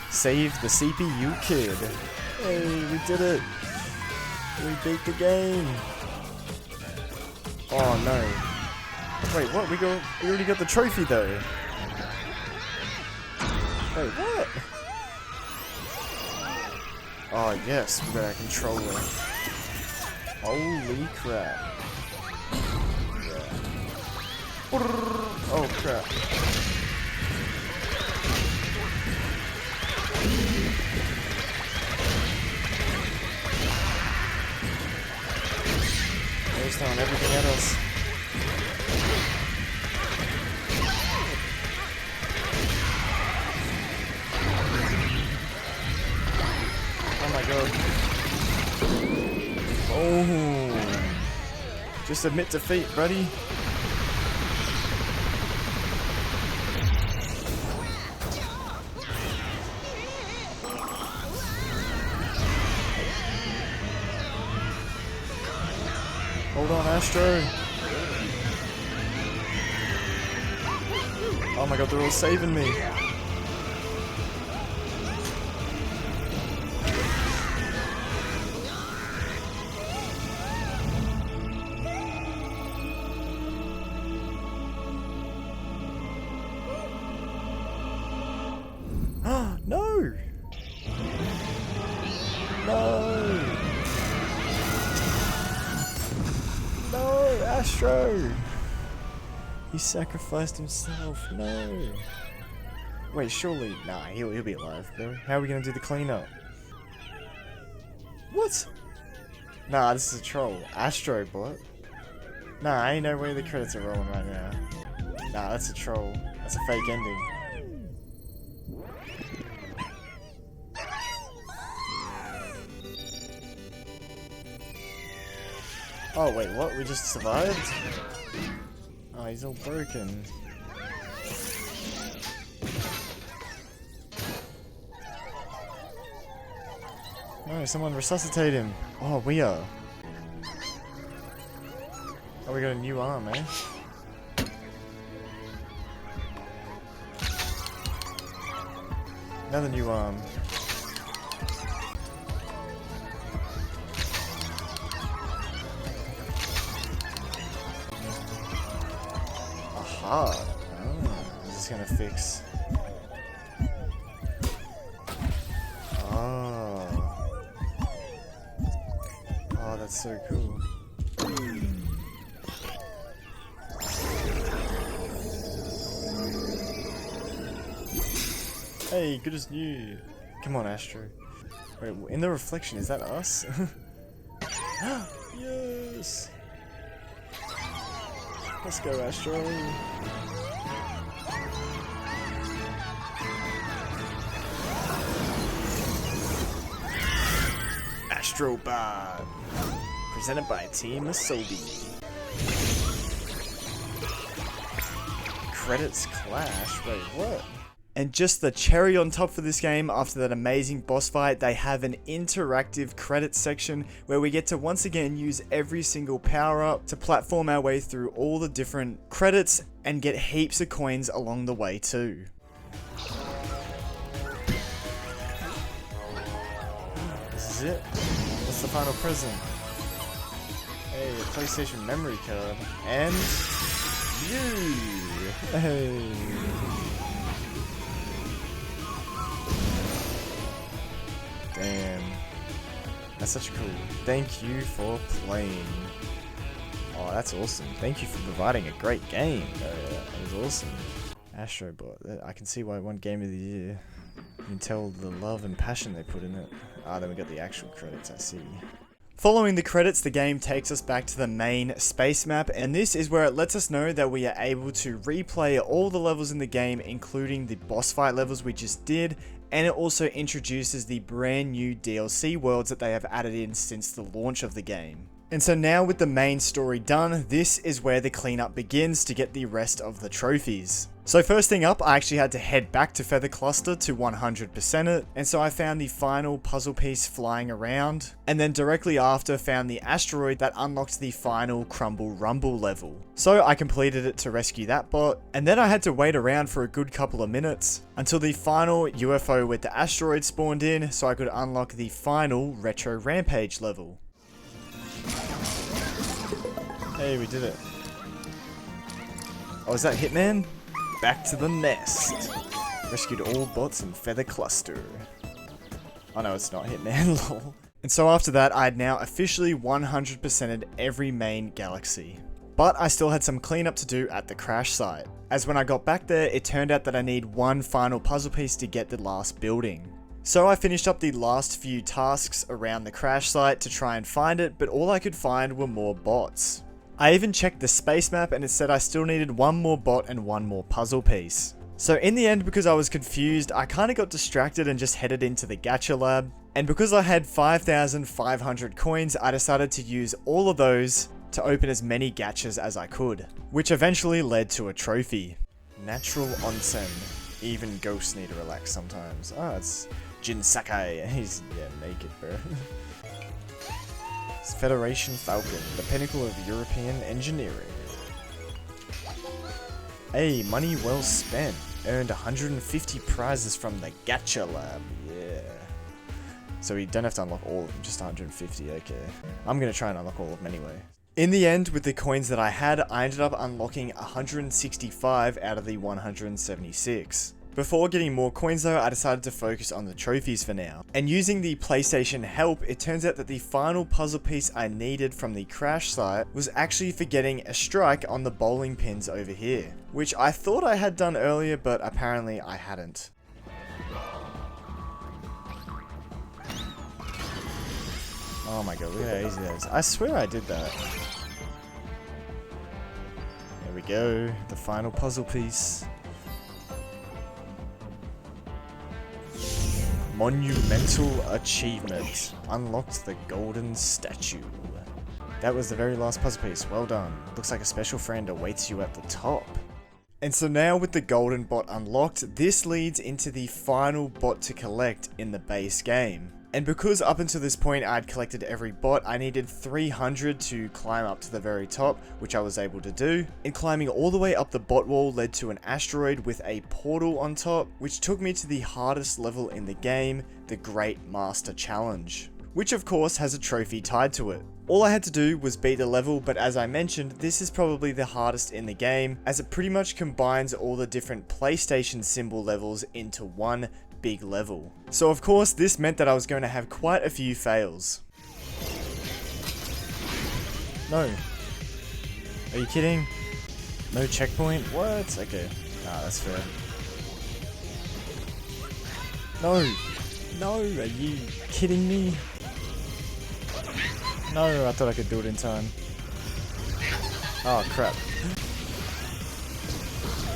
Save the CPU kid. Hey, we did it. We beat the game. Oh no. Wait, what? We already got the trophy though. Wait, what? Oh yes, we got our controller. Holy crap. Yeah. Oh crap. There's on everything at us. Oh my god. Oh. Just admit defeat, buddy. Hold on, Astro. Oh my god, they're all saving me. No! No! No, Astro! He sacrificed himself. No. Wait, surely, nah. He'll be alive, bro. How are we gonna do the cleanup? What? Nah, this is a troll. Astro Bot. Nah, ain't no way the credits are rolling right now. Nah, that's a troll. That's a fake ending. Oh, wait, what? We just survived? Oh, he's all broken. No, someone resuscitate him. Oh, we are. Oh, we got a new arm, eh? Another new arm. Aha! Oh, this is gonna fix. Oh. Oh, that's so cool. Hey, good as new. Come on, Astro. Wait, in the reflection, is that us? Yes! Let's go, Astro. Astro Bot. Presented by Team Asobi. Credits clash? Wait, what? And just the cherry on top for this game, after that amazing boss fight, they have an interactive credits section where we get to once again use every single power up to platform our way through all the different credits and get heaps of coins along the way too. This is it. What's the final present? Hey, a PlayStation memory card. And you! Hey! Damn. That's such cool. Thank you for playing. Oh, that's awesome. Thank you for providing a great game. That was awesome. Astro Bot. I can see why it won Game of the Year. You can tell the love and passion they put in it. Ah, then we got the actual credits, I see. Following the credits, the game takes us back to the main space map, and this is where it lets us know that we are able to replay all the levels in the game, including the boss fight levels we just did, and it also introduces the brand new DLC worlds that they have added in since the launch of the game. And so now with the main story done, this is where the cleanup begins to get the rest of the trophies. So first thing up, I actually had to head back to Feather Cluster to 100% it, and so I found the final puzzle piece flying around, and then directly after found the asteroid that unlocked the final Crumble Rumble level. So I completed it to rescue that bot, and then I had to wait around for a good couple of minutes until the final UFO with the asteroid spawned in so I could unlock the final Retro Rampage level. Hey, we did it. Oh, is that Hitman? Back to the nest. Rescued all bots in Feather Cluster. Oh no, it's not Hitman, lol. And so after that, I had now officially 100%ed every main galaxy. But I still had some cleanup to do at the crash site, as when I got back there, it turned out that I need one final puzzle piece to get the last building. So I finished up the last few tasks around the crash site to try and find it, but all I could find were more bots. I even checked the space map and it said I still needed one more bot and one more puzzle piece. So in the end, because I was confused, I kinda got distracted and just headed into the gacha lab. And because I had 5,500 coins, I decided to use all of those to open as many gachas as I could, which eventually led to a trophy. Natural onsen. Even ghosts need to relax sometimes. Ah, it's Jin Sakai. He's, naked, bro. It's Federation Falcon, the pinnacle of European engineering. Hey, money well spent. Earned 150 prizes from the gacha lab. Yeah. So we don't have to unlock all of them, just 150, okay. I'm gonna try and unlock all of them anyway. In the end, with the coins that I had, I ended up unlocking 165 out of the 176. Before getting more coins though, I decided to focus on the trophies for now. And using the PlayStation help, it turns out that the final puzzle piece I needed from the crash site was actually for getting a strike on the bowling pins over here, which I thought I had done earlier, but apparently I hadn't. Oh my god, look how easy that is. I swear I did that. There we go, the final puzzle piece. Monumental achievement. Unlocked the golden statue. That was the very last puzzle piece. Well done. Looks like a special friend awaits you at the top. And so now with the golden bot unlocked, this leads into the final bot to collect in the base game. And because up until this point I'd collected every bot, I needed 300 to climb up to the very top, which I was able to do. And climbing all the way up the bot wall led to an asteroid with a portal on top, which took me to the hardest level in the game, the Great Master Challenge, which of course has a trophy tied to it. All I had to do was beat the level, but as I mentioned, this is probably the hardest in the game, as it pretty much combines all the different PlayStation symbol levels into one big level. So of course, this meant that I was going to have quite a few fails. No. Are you kidding? No checkpoint? What? Okay. Nah, that's fair. No! No! Are you kidding me? No, I thought I could do it in time. Oh, crap.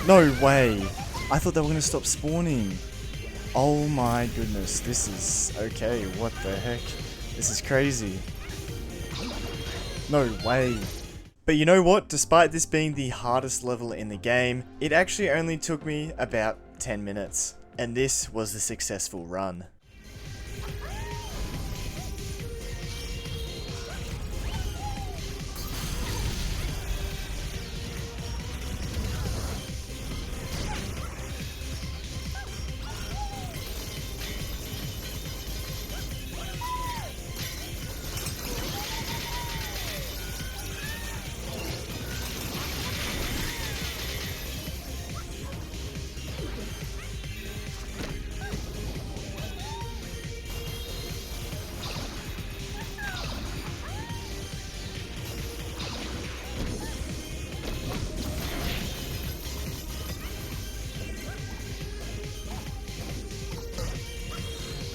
No way! I thought they were going to stop spawning. Oh my goodness, this is... okay, what the heck? This is crazy. No way. But you know what? Despite this being the hardest level in the game, it actually only took me about 10 minutes. And this was the successful run.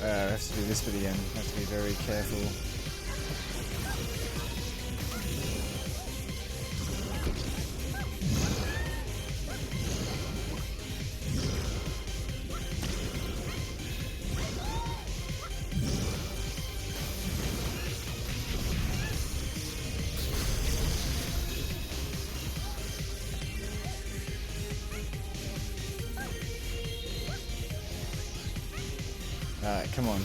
I have to do this bit again. I have to be very careful. Alright, come on.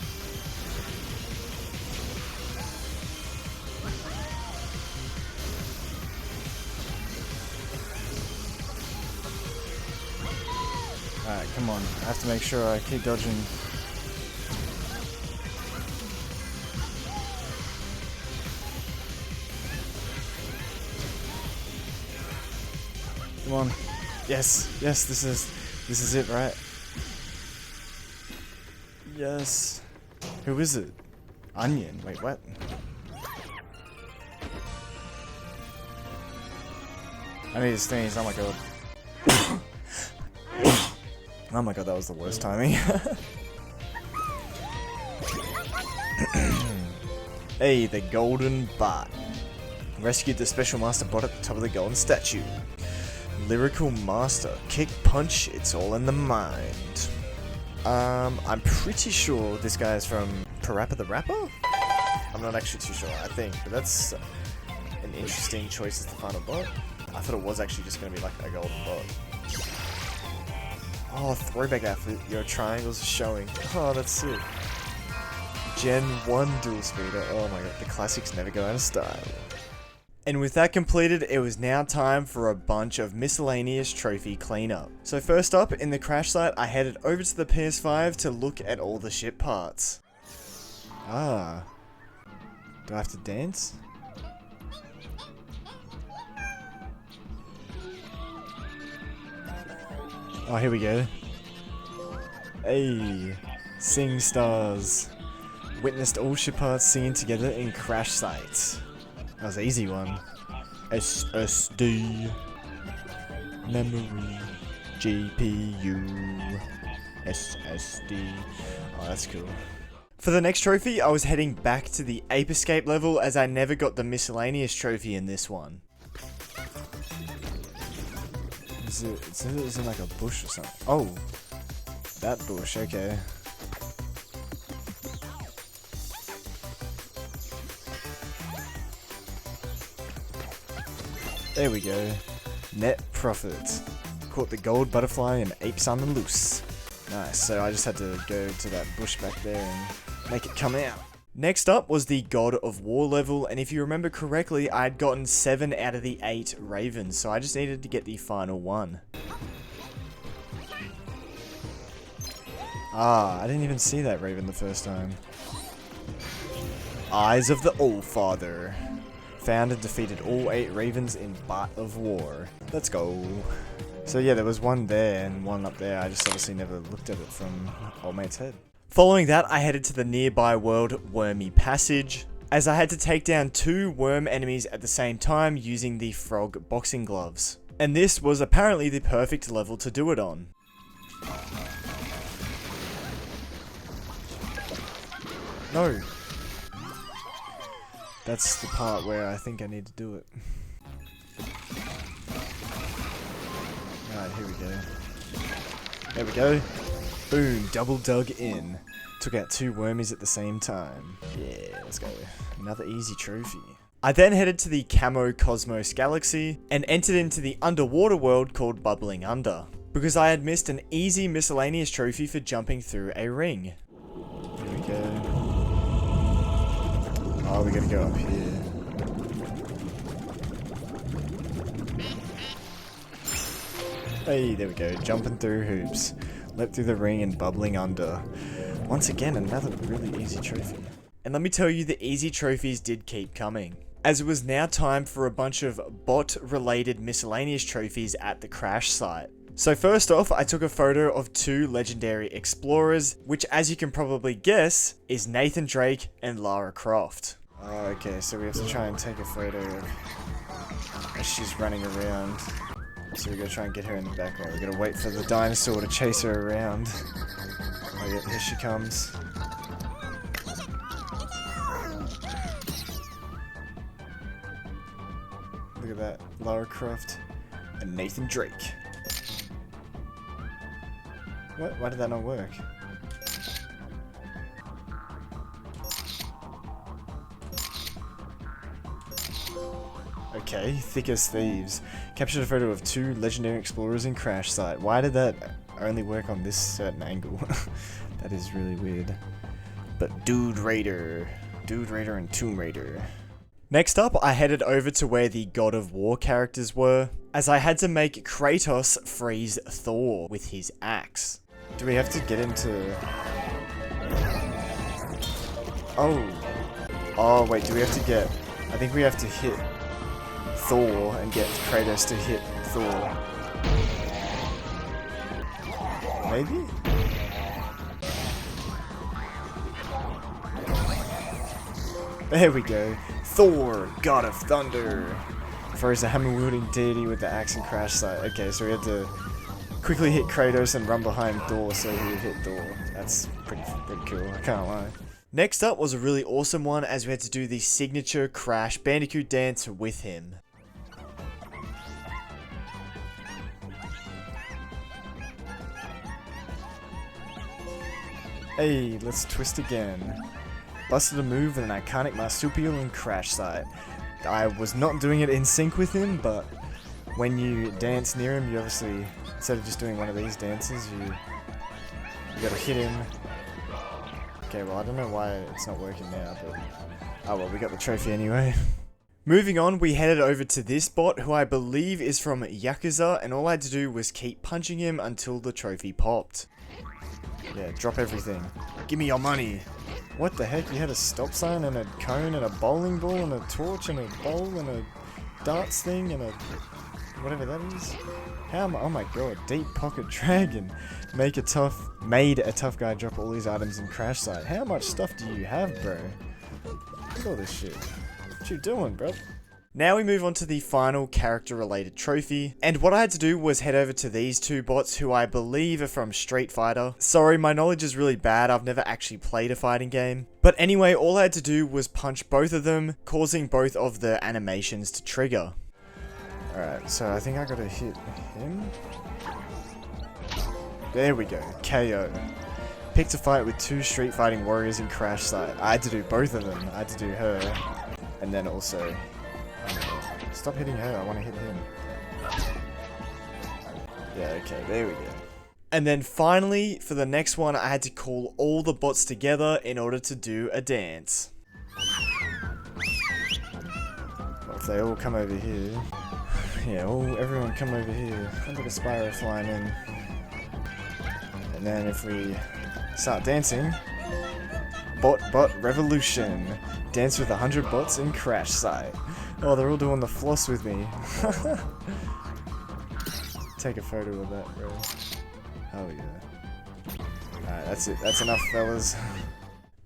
Alright, come on. I have to make sure I keep dodging. Come on. Yes, yes, this is it, right? Yes. Who is it? Onion. Wait, what? I need to sneeze. Oh my god. Oh my god, that was the worst timing. Hey, the golden bot. Rescued the special master bot at the top of the golden statue. Lyrical master. Kick, punch, it's all in the mind. I'm pretty sure this guy is from Parappa the Rapper? I'm not actually too sure, I think, but that's an interesting choice as the final bot. I thought it was actually just going to be like a golden bot. Oh, throwback outfit, your triangles are showing. Oh, that's sick. Gen 1 dual speeder, oh my god, the classics never go out of style. And with that completed, it was now time for a bunch of miscellaneous trophy cleanup. So first up, in the crash site, I headed over to the PS5 to look at all the ship parts. Ah. Do I have to dance? Oh, here we go. Hey. Sing stars. Witnessed all ship parts singing together in crash sites. That was an easy one. SSD, memory, GPU, SSD. Oh, that's cool. For the next trophy, I was heading back to the Ape Escape level as I never got the miscellaneous trophy in this one. Is it like a bush or something? Oh, that bush, okay. There we go. Net profit. Caught the gold butterfly and apes on the loose. Nice, so I just had to go to that bush back there and make it come out. Next up was the God of War level, and if you remember correctly, I had gotten 7 out of the 8 ravens, so I just needed to get the final one. Ah, I didn't even see that raven the first time. Eyes of the Allfather. Found and defeated all 8 ravens in God of War. Let's go. So yeah, there was one there and one up there. I just obviously never looked at it from old mate's head. Following that, I headed to the nearby world Wormy Passage, as I had to take down 2 worm enemies at the same time using the frog boxing gloves. And this was apparently the perfect level to do it on. No. That's the part where I think I need to do it. Alright, here we go. There we go. Boom, double dug in. Took out 2 wormies at the same time. Yeah, let's go. Another easy trophy. I then headed to the Camo Cosmos Galaxy and entered into the underwater world called Bubbling Under, because I had missed an easy miscellaneous trophy for jumping through a ring. Here we go. Oh, we gotta go up here. Hey, there we go. Jumping through hoops. Leapt through the ring and bubbling under. Once again, another really easy trophy. And let me tell you, the easy trophies did keep coming, as it was now time for a bunch of bot-related miscellaneous trophies at the crash site. So first off, I took a photo of 2 legendary explorers, which as you can probably guess, is Nathan Drake and Lara Croft. Oh, okay, so we have to try and take a photo as she's running around. So we gotta try and get her in the background. We gotta wait for the dinosaur to chase her around. Oh yeah, here she comes. Look at that, Lara Croft and Nathan Drake. What? Why did that not work? Okay, thick as thieves. Captured a photo of 2 legendary explorers in crash site. Why did that only work on this certain angle? That is really weird. But Dude Raider and Tomb Raider. Next up, I headed over to where the God of War characters were, as I had to make Kratos freeze Thor with his axe. Do we have to get into... Oh wait, do we have to get... I think we have to hit Thor and get Kratos to hit Thor. Maybe? There we go. Thor, God of Thunder. Froze the hammer-wielding deity with the axe and crash site. Okay, so we had to quickly hit Kratos and run behind Thor so he would hit Thor. That's pretty cool, I can't lie. Next up was a really awesome one, as we had to do the signature Crash Bandicoot dance with him. Hey, let's twist again. Busted a move with an iconic marsupial and crash site. I was not doing it in sync with him, but when you dance near him, you obviously, instead of just doing one of these dances, you gotta hit him. Okay, well I don't know why it's not working now, but oh well, we got the trophy anyway. Moving on, we headed over to this bot, who I believe is from Yakuza, and all I had to do was keep punching him until the trophy popped. Yeah, drop everything. Give me your money. What the heck? You had a stop sign and a cone and a bowling ball and a torch and a bowl and a darts thing and a... whatever that is. How am I... oh my god, Deep Pocket Dragon. Made a tough guy drop all these items in crash site. How much stuff do you have, bro? Look at all this shit. What you doing, bro? Now we move on to the final character related trophy, and what I had to do was head over to these two bots who I believe are from Street Fighter. Sorry, my knowledge is really bad, I've never actually played a fighting game. But anyway, all I had to do was punch both of them, causing both of the animations to trigger. Alright, so I think I gotta hit him. There we go, KO. Picked a fight with two Street Fighting warriors in Crash Site. I had to do both of them, I had to do her. And then also... Stop hitting her, I want to hit him. Yeah, okay, there we go. And then finally, for the next one, I had to call all the bots together in order to do a dance. Well, if they all come over here... Yeah, everyone come over here. Look at Spyro flying in. And then if we start dancing... Bot revolution. Dance with 100 bots in Crash Site. Oh, they're all doing the floss with me. Take a photo of that, bro. Oh yeah. Alright, that's it. That's enough, fellas.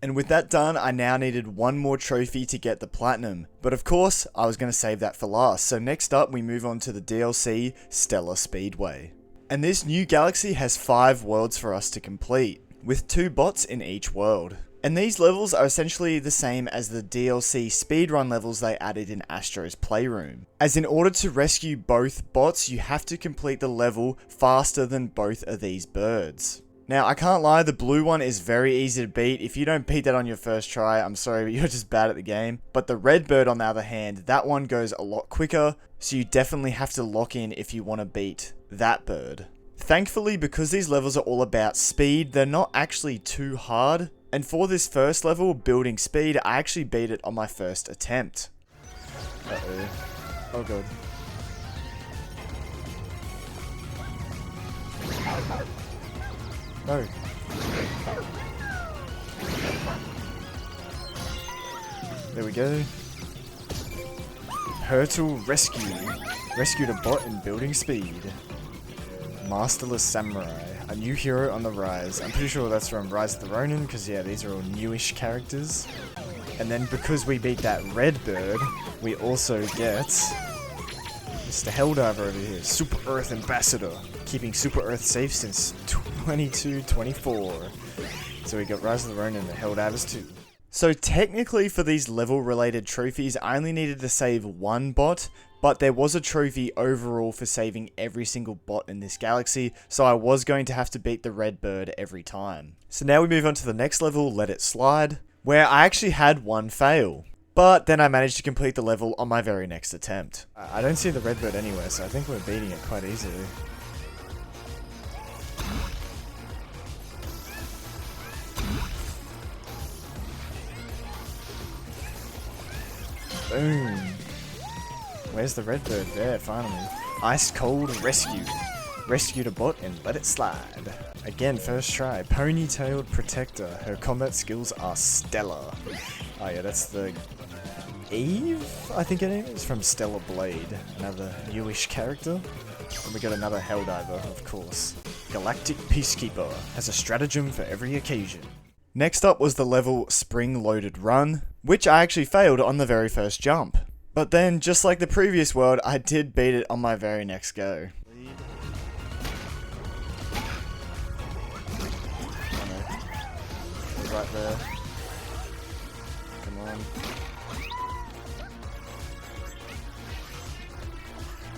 And with that done, I now needed one more trophy to get the platinum. But of course, I was going to save that for last. So next up, we move on to the DLC, Stellar Speedway. And this new galaxy has 5 worlds for us to complete, with 2 bots in each world. And these levels are essentially the same as the DLC speedrun levels they added in Astro's Playroom. As in order to rescue both bots, you have to complete the level faster than both of these birds. Now, I can't lie, the blue one is very easy to beat. If you don't beat that on your first try, I'm sorry, but you're just bad at the game. But the red bird, on the other hand, that one goes a lot quicker, so you definitely have to lock in if you want to beat that bird. Thankfully, because these levels are all about speed, they're not actually too hard. And for this first level, building speed, I actually beat it on my first attempt. Uh-oh. Oh god. No. There we go. Hurtle rescue. Rescued a bot in building speed. Masterless Samurai. A new hero on the rise. I'm pretty sure that's from Rise of the Ronin, because yeah, these are all newish characters. And then because we beat that red bird, we also get Mr. Helldiver over here, Super Earth Ambassador, keeping Super Earth safe since 2224. So we got Rise of the Ronin and Helldivers too. So technically for these level related trophies, I only needed to save one bot, but there was a trophy overall for saving every single bot in this galaxy, so I was going to have to beat the red bird every time. So now we move on to the next level, Let It Slide, where I actually had one fail. But then I managed to complete the level on my very next attempt. I don't see the red bird anywhere, so I think we're beating it quite easily. Boom. Where's the red bird? There, finally. Ice Cold Rescue. Rescued a bot and let it slide. Again, first try. Ponytailed Protector. Her combat skills are stellar. Oh yeah, that's the Eve, I think it is, from Stellar Blade. Another newish character. And we got another Helldiver, of course. Galactic Peacekeeper. Has a stratagem for every occasion. Next up was the level Spring Loaded Run, which I actually failed on the very first jump. But then, just like the previous world, I did beat it on my very next go. Right there. Come on.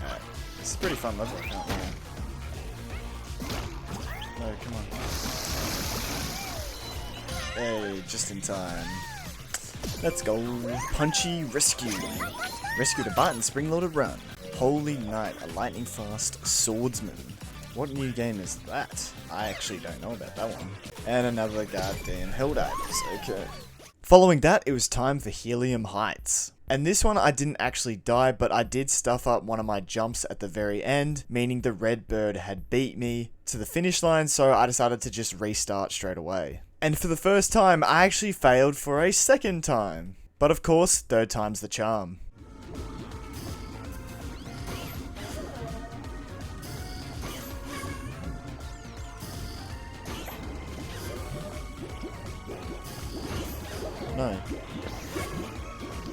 Alright. This is a pretty fun level, I can't lie. No, come on. Hey, just in time. Let's go. Punchy Rescue. Rescued a bot in Spring Loaded Run. Holy Knight, a lightning fast swordsman. What new game is that? I actually don't know about that one. And another goddamn Helldivers, okay. Following that, it was time for Helium Heights. And this one I didn't actually die, but I did stuff up one of my jumps at the very end, meaning the red bird had beat me to the finish line, so I decided to just restart straight away. And for the first time, I actually failed for a second time. But of course, third time's the charm. No.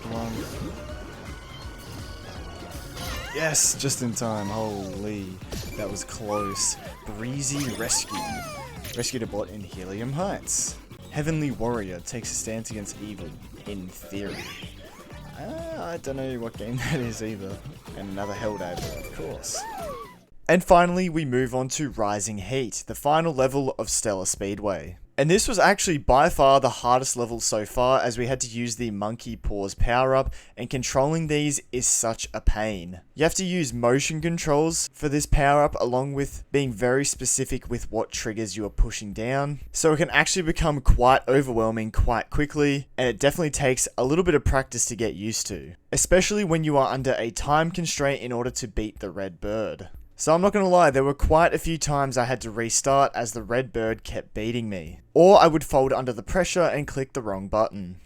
Come on. Yes, just in time. Holy, that was close. Breezy Rescue. Rescued a bot in Helium Heights. Heavenly Warrior takes a stance against evil, in theory. I don't know what game that is either. And another Helldiver, of course. And finally, we move on to Rising Heat, the final level of Stellar Speedway. And this was actually by far the hardest level so far, as we had to use the Monkey Paws power-up, and controlling these is such a pain. You have to use motion controls for this power-up, along with being very specific with what triggers you are pushing down. So it can actually become quite overwhelming quite quickly, and it definitely takes a little bit of practice to get used to. Especially when you are under a time constraint in order to beat the red bird. So I'm not going to lie, there were quite a few times I had to restart as the red bird kept beating me. Or I would fold under the pressure and click the wrong button.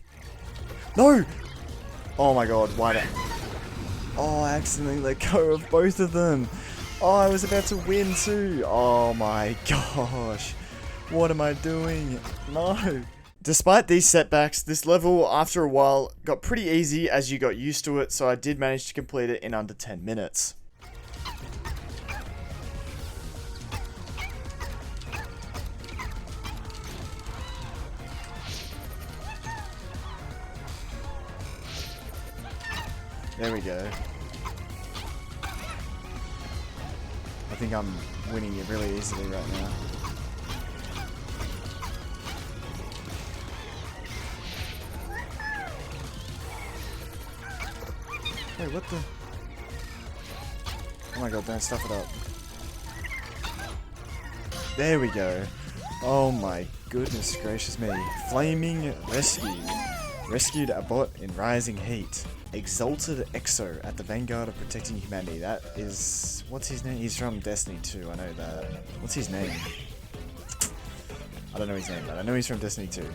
No! Oh my god, why did... Oh, I accidentally let go of both of them. Oh, I was about to win too. Oh my gosh. What am I doing? No. Despite these setbacks, this level, after a while, got pretty easy as you got used to it, so I did manage to complete it in under 10 minutes. There we go. I think I'm winning it really easily right now. Wait, what the? Oh my god, don't stuff it up. There we go. Oh my goodness gracious me. Flaming Rescue. Rescued a bot in Rising Heat. Exalted Exo at the vanguard of protecting humanity. That is... What's his name? He's from Destiny 2, I know that. What's his name? I don't know his name, but I know he's from Destiny 2.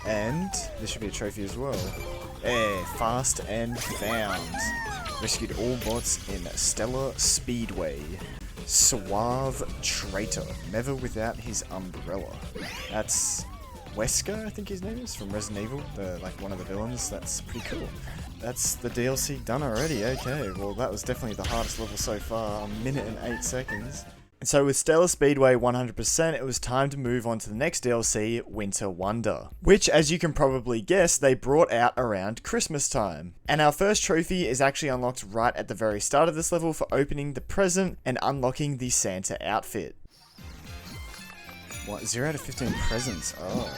And this should be a trophy as well. Fast and Found. Rescued all bots in Stellar Speedway. Suave Traitor. Never without his umbrella. That's... Wesker, I think his name is, from Resident Evil, like one of the villains. That's pretty cool. That's the DLC done already. Okay, well that was definitely the hardest level so far, 1 minute and 8 seconds. And so with Stellar Speedway 100%, it was time to move on to the next DLC, Winter Wonder, which, as you can probably guess, they brought out around Christmas time. And our first trophy is actually unlocked right at the very start of this level for opening the present and unlocking the Santa outfit. What? 0 out of 15 presents. Oh.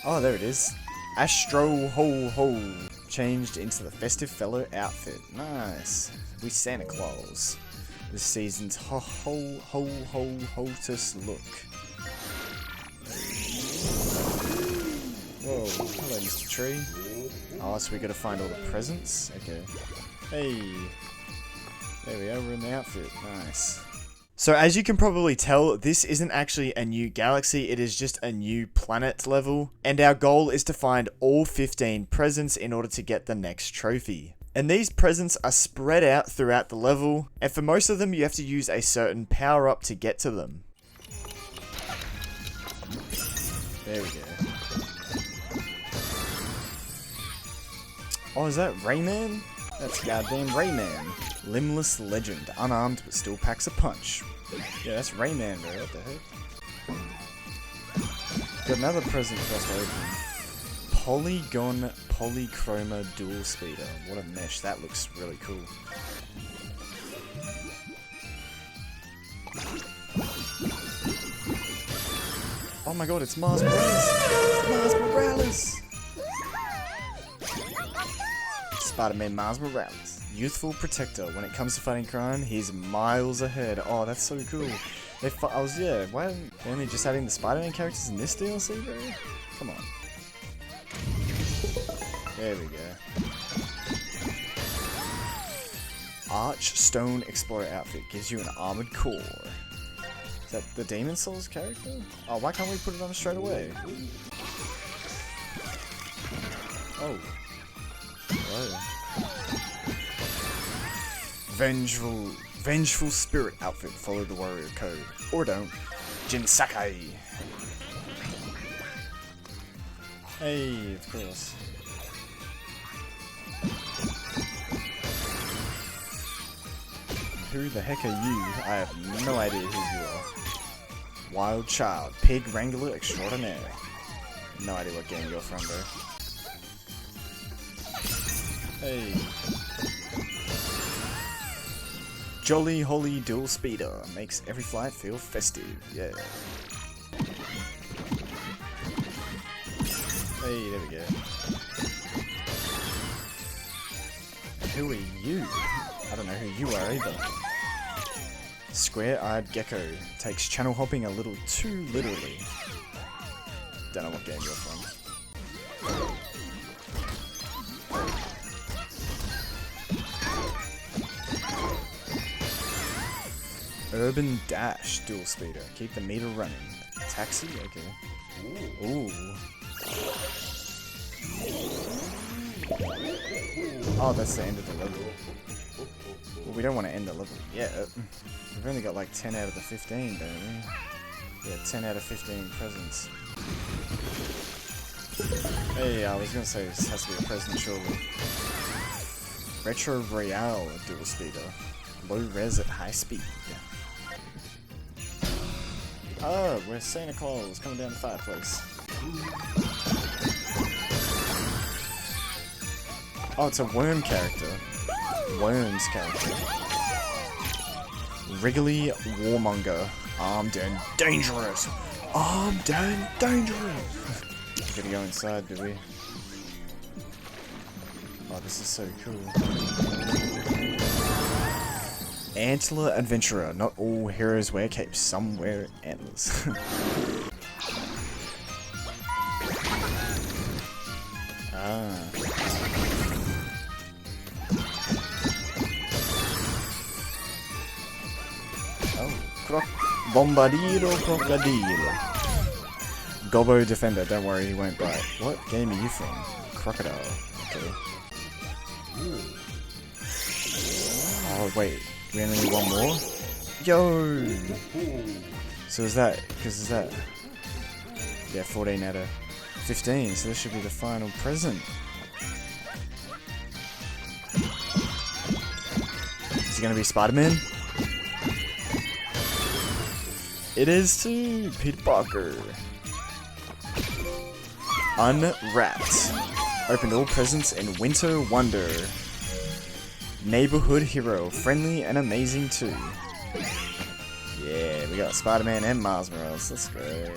Oh, there it is. Astro Ho Ho. Changed into the Festive Fellow outfit. Nice. We Santa Claus. This season's ho ho ho ho hostess look. Whoa. Hello, Mr. Tree. Oh, so we gotta find all the presents? Okay. Hey. There we are, we're in the outfit. Nice. So as you can probably tell, this isn't actually a new galaxy, it is just a new planet level, and our goal is to find all 15 presents in order to get the next trophy. And these presents are spread out throughout the level, and for most of them you have to use a certain power up to get to them. There we go. Oh, is that Rayman? That's goddamn Rayman. Limbless Legend, unarmed but still packs a punch. Yeah, that's Rayman, bro. What the heck? Got another present for us to open. Polygon Polychroma Dual Speeder. What a mesh. That looks really cool. Oh my god, it's Mars Morales! Mars Morales! Spider-Man Mars Morales. Youthful protector. When it comes to fighting crime, he's miles ahead. Oh, that's so cool. Why are they only just adding the Spider-Man characters in this DLC, bro? Come on. There we go. Archstone Explorer outfit gives you an armored core. Is that the Demon Souls character? Oh, why can't we put it on straight away? Oh. Whoa. Vengeful Spirit outfit. Follow the warrior code. Or don't. Jinsakai. Hey, of course. Who the heck are you? I have no idea who you are. Wild Child, Pig Wrangler Extraordinaire. No idea what game you're from, bro. Hey. Jolly Holly Dual Speeder makes every flight feel festive. Yeah. Hey, there we go. Who are you? I don't know who you are either. Square-eyed Gecko takes channel hopping a little too literally. Don't know what game you're from. Urban Dash Dual Speeder. Keep the meter running. Taxi? Okay. Ooh. Oh, that's the end of the level. Well, we don't want to end the level yet. We've only got like 10 out of the 15, don't we? Yeah, 10 out of 15 presents. Hey, I was gonna say this has to be a present, surely. Retro Royale Dual Speeder. Low res at high speed. Oh, we're Santa Claus coming down the fireplace. Oh, it's a worm character. Worms character. Wriggly Warmonger. Armed and dangerous. Armed and dangerous. We gotta go inside, do we? Oh, this is so cool. Antler Adventurer. Not all heroes wear capes. Some wear antlers. Ah. Oh, Bombardiro Crocodile. Gobbo Defender. Don't worry, he won't bite. What game are you from? Crocodile. Okay. Oh wait, we only need one more? Yo! So is that, because is that, yeah, 14 out of 15, so this should be the final present. Is it gonna be Spider-Man? It is too! Peter Parker. Unwrapped. Opened all presents in Winter Wonder. Neighborhood hero, friendly and amazing too. Yeah, we got Spider-Man and Miles Morales, let's go.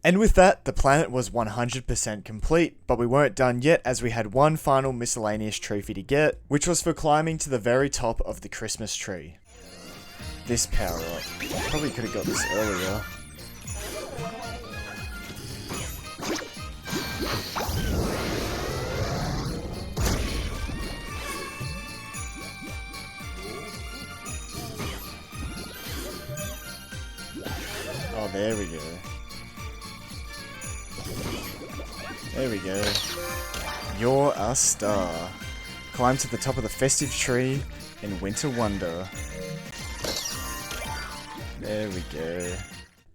And with that, the planet was 100% complete, but we weren't done yet as we had one final miscellaneous trophy to get, which was for climbing to the very top of the Christmas tree. This power up. Probably could have got this earlier. Oh, there we go. There we go. You're a star. Climb to the top of the festive tree in Winter Wonder. There we go.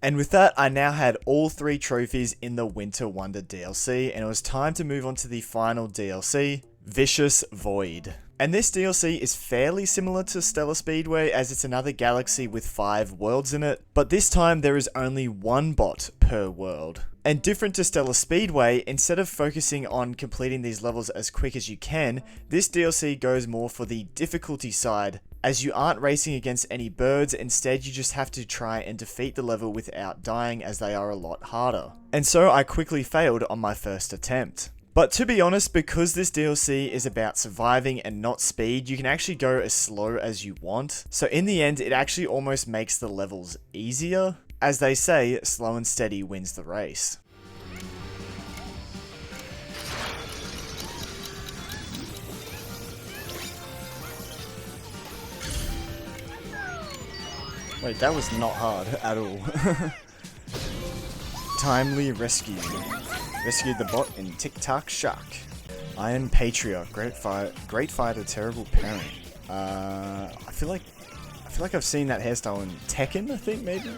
And with that, I now had all 3 trophies in the Winter Wonder DLC, and it was time to move on to the final DLC, Vicious Void. And this DLC is fairly similar to Stellar Speedway as it's another galaxy with 5 worlds in it, but this time there is only 1 bot per world. And different to Stellar Speedway, instead of focusing on completing these levels as quick as you can, this DLC goes more for the difficulty side, as you aren't racing against any birds, instead you just have to try and defeat the level without dying as they are a lot harder. And so I quickly failed on my first attempt. But to be honest, because this DLC is about surviving and not speed, you can actually go as slow as you want. So in the end, it actually almost makes the levels easier. As they say, slow and steady wins the race. Wait, that was not hard at all. Timely rescue. Rescued the bot in Tic-Tac Shock. Iron Patriot. Great fighter, terrible parent. I feel like I've seen that hairstyle in Tekken, I think, maybe?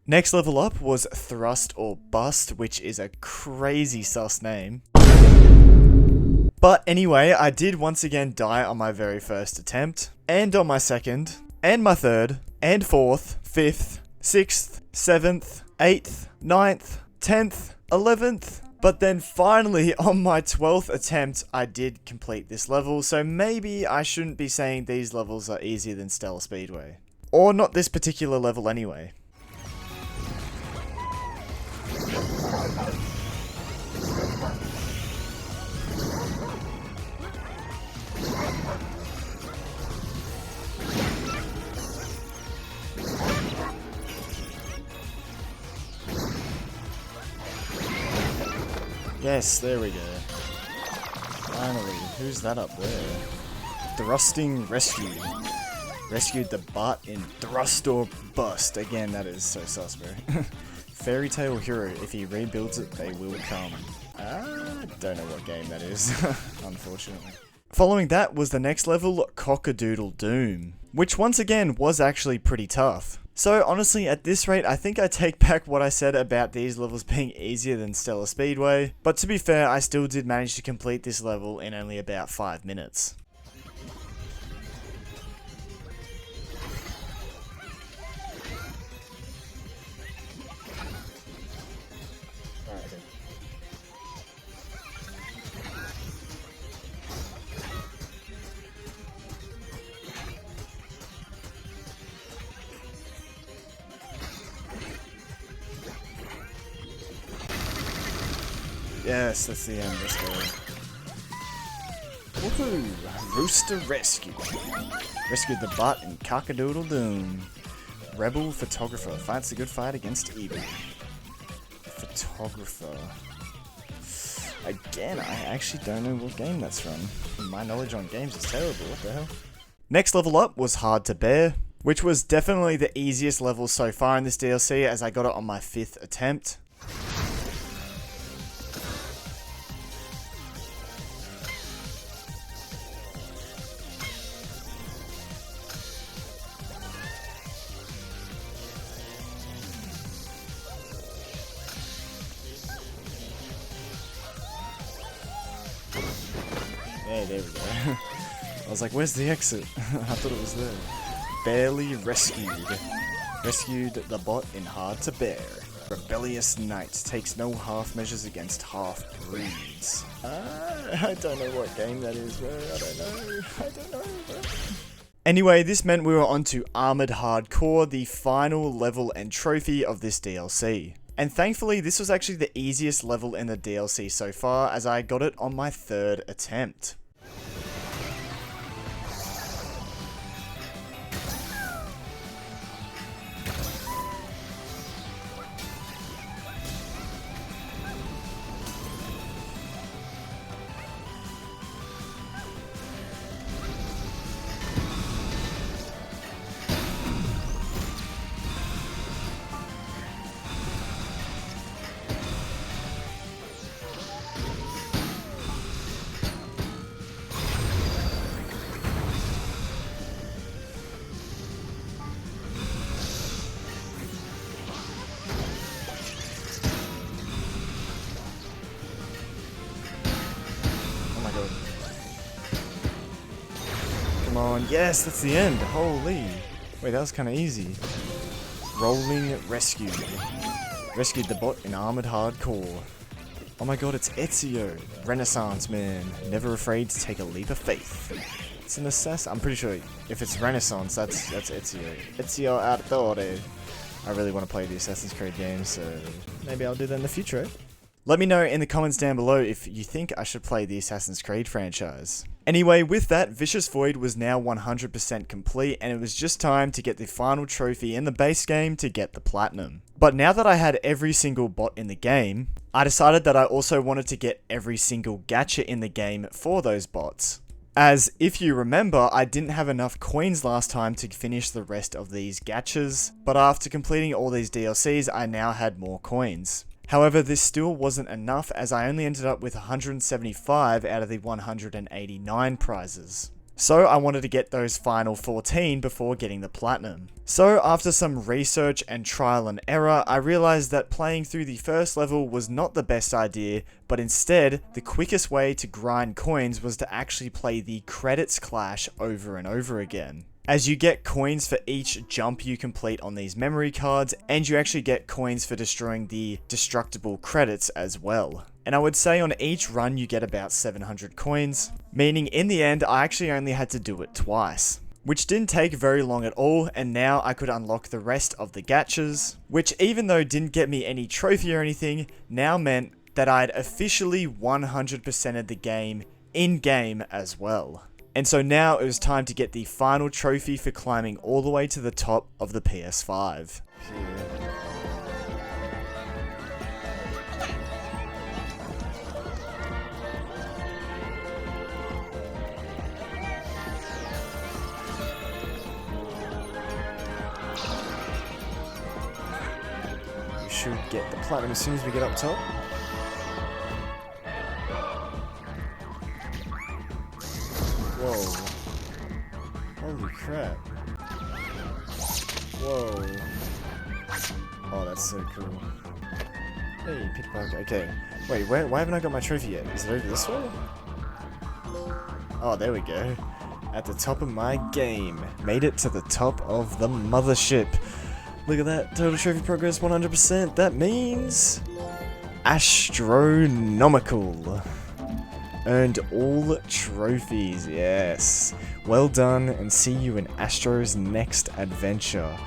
Next level up was Thrust or Bust, which is a crazy sus name. But anyway, I did once again die on my very first attempt, and on my second, and my 3rd, and 4th, 5th, 6th, 7th, 8th, 9th, 10th, 11th. But then finally, on my 12th attempt, I did complete this level, so maybe I shouldn't be saying these levels are easier than Stellar Speedway. Or not this particular level anyway. Yes, there we go. Finally, who's that up there? Thrusting Rescue. Rescued the bot in Thrust or Bust. Again, that is so sus, bro. Fairy Tale Hero, if he rebuilds it, they will come. I don't know what game that is, unfortunately. Following that was the next level, Cockadoodle Doom, which once again was actually pretty tough. So honestly, at this rate, I think I take back what I said about these levels being easier than Stellar Speedway, but to be fair, I still did manage to complete this level in only about 5 minutes. Yes, that's the end, let's go. Woohoo! Rooster Rescue. Rescued the bot in Cockadoodle Doom. Rebel Photographer fights a good fight against evil. Photographer. Again, I actually don't know what game that's from. My knowledge on games is terrible, what the hell? Next level up was Hard to Bear, which was definitely the easiest level so far in this DLC as I got it on my 5th attempt. Yeah, there we go. I was like, where's the exit? I thought it was there. Barely rescued. Rescued the bot in Hard to Bear. Rebellious Knight takes no half measures against half breeds. I don't know what game that is, bro. I don't know, bro. Anyway, this meant we were on to Armored Hardcore, the final level and trophy of this DLC. And thankfully, this was actually the easiest level in the DLC so far, as I got it on my 3rd attempt. Come on, yes, that's the end. Holy. Wait, that was kind of easy. Rolling Rescue. Rescued the bot in Armored Hardcore. Oh my god, it's Ezio. Renaissance man. Never afraid to take a leap of faith. It's an assassin. I'm pretty sure if it's Renaissance, that's Ezio. Ezio Auditore. I really want to play the Assassin's Creed games, so maybe I'll do that in the future, eh? Let me know in the comments down below if you think I should play the Assassin's Creed franchise. Anyway, with that, Vicious Void was now 100% complete, and it was just time to get the final trophy in the base game to get the platinum. But now that I had every single bot in the game, I decided that I also wanted to get every single gacha in the game for those bots. As, if you remember, I didn't have enough coins last time to finish the rest of these gachas, but after completing all these DLCs, I now had more coins. However, this still wasn't enough, as I only ended up with 175 out of the 189 prizes. So I wanted to get those final 14 before getting the platinum. So after some research and trial and error, I realized that playing through the first level was not the best idea, but instead, the quickest way to grind coins was to actually play the credits clash over and over again. as you get coins for each jump you complete on these memory cards, and you actually get coins for destroying the destructible credits as well. And I would say on each run you get about 700 coins, meaning in the end I actually only had to do it twice, which didn't take very long at all, and now I could unlock the rest of the gachas, which even though didn't get me any trophy or anything, now meant that I'd officially 100%ed the game in-game as well. And so now it was time to get the final trophy for climbing all the way to the top of the PS5. We should get the platinum as soon as we get up top. Whoa. Holy crap. Whoa. Oh, that's so cool. Hey, pickpocket. Okay. Wait, why haven't I got my trophy yet? Is it over this way? Oh, there we go. At the top of my game. Made it to the top of the mothership. Look at that. Total trophy progress 100%. That means astronomical. Earned all trophies, yes. Well done, and see you in Astro's next adventure.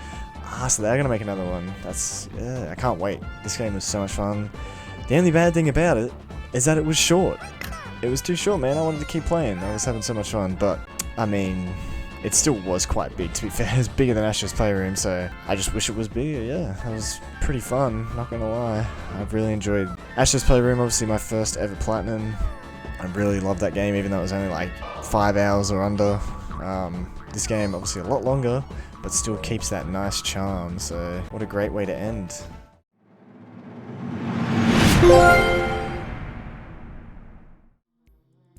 So they're gonna make another one. I can't wait. This game was so much fun. The only bad thing about it is that it was short. It was too short, man. I wanted to keep playing. I was having so much fun, but I mean, it still was quite big, to be fair. It's bigger than Astro's Playroom, so I just wish it was bigger. Yeah, that was pretty fun, not gonna lie. I've really enjoyed Astro's Playroom, obviously my first ever platinum. I really love that game, even though it was only like 5 hours or under. This game, obviously a lot longer, but still keeps that nice charm, so what a great way to end.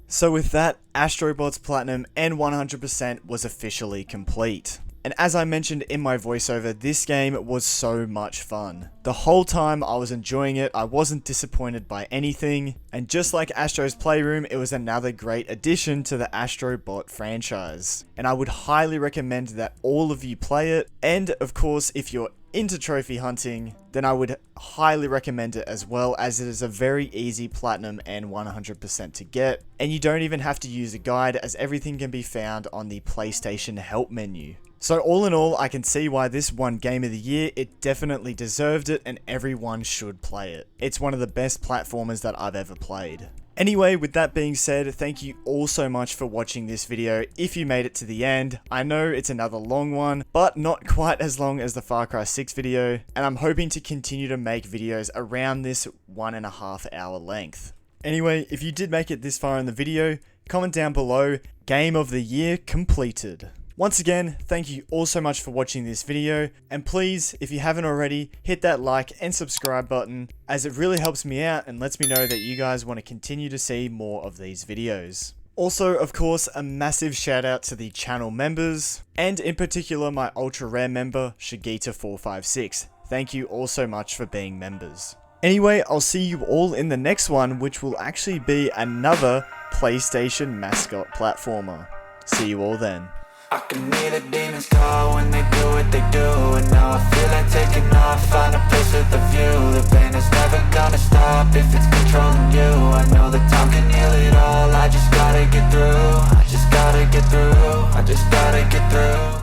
So with that, Astro Bot's Platinum and 100% was officially complete. And as I mentioned in my voiceover, this game was so much fun. The whole time I was enjoying it, I wasn't disappointed by anything, and just like Astro's Playroom, it was another great addition to the Astro Bot franchise. And I would highly recommend that all of you play it, and of course if you're into trophy hunting, then I would highly recommend it as well, as it is a very easy platinum and 100% to get, and you don't even have to use a guide, as everything can be found on the PlayStation help menu. So all in all, I can see why this won Game of the Year. It definitely deserved it, and everyone should play it. It's one of the best platformers that I've ever played. Anyway, with that being said, thank you all so much for watching this video. If you made it to the end, I know it's another long one, but not quite as long as the Far Cry 6 video, and I'm hoping to continue to make videos around this 1.5 hour length. Anyway, if you did make it this far in the video, comment down below, Game of the Year completed. Once again, thank you all so much for watching this video, and please, if you haven't already, hit that like and subscribe button, as it really helps me out and lets me know that you guys want to continue to see more of these videos. Also, of course, a massive shout out to the channel members, and in particular my ultra rare member, Shigita456. Thank you all so much for being members. Anyway, I'll see you all in the next one, which will actually be another PlayStation mascot platformer. See you all then. I can hear the demons call when they do what they do, and now I feel like taking off, find a place with a view. The pain is never gonna stop if it's controlling you. I know that time can heal it all, I just gotta get through. I just gotta get through.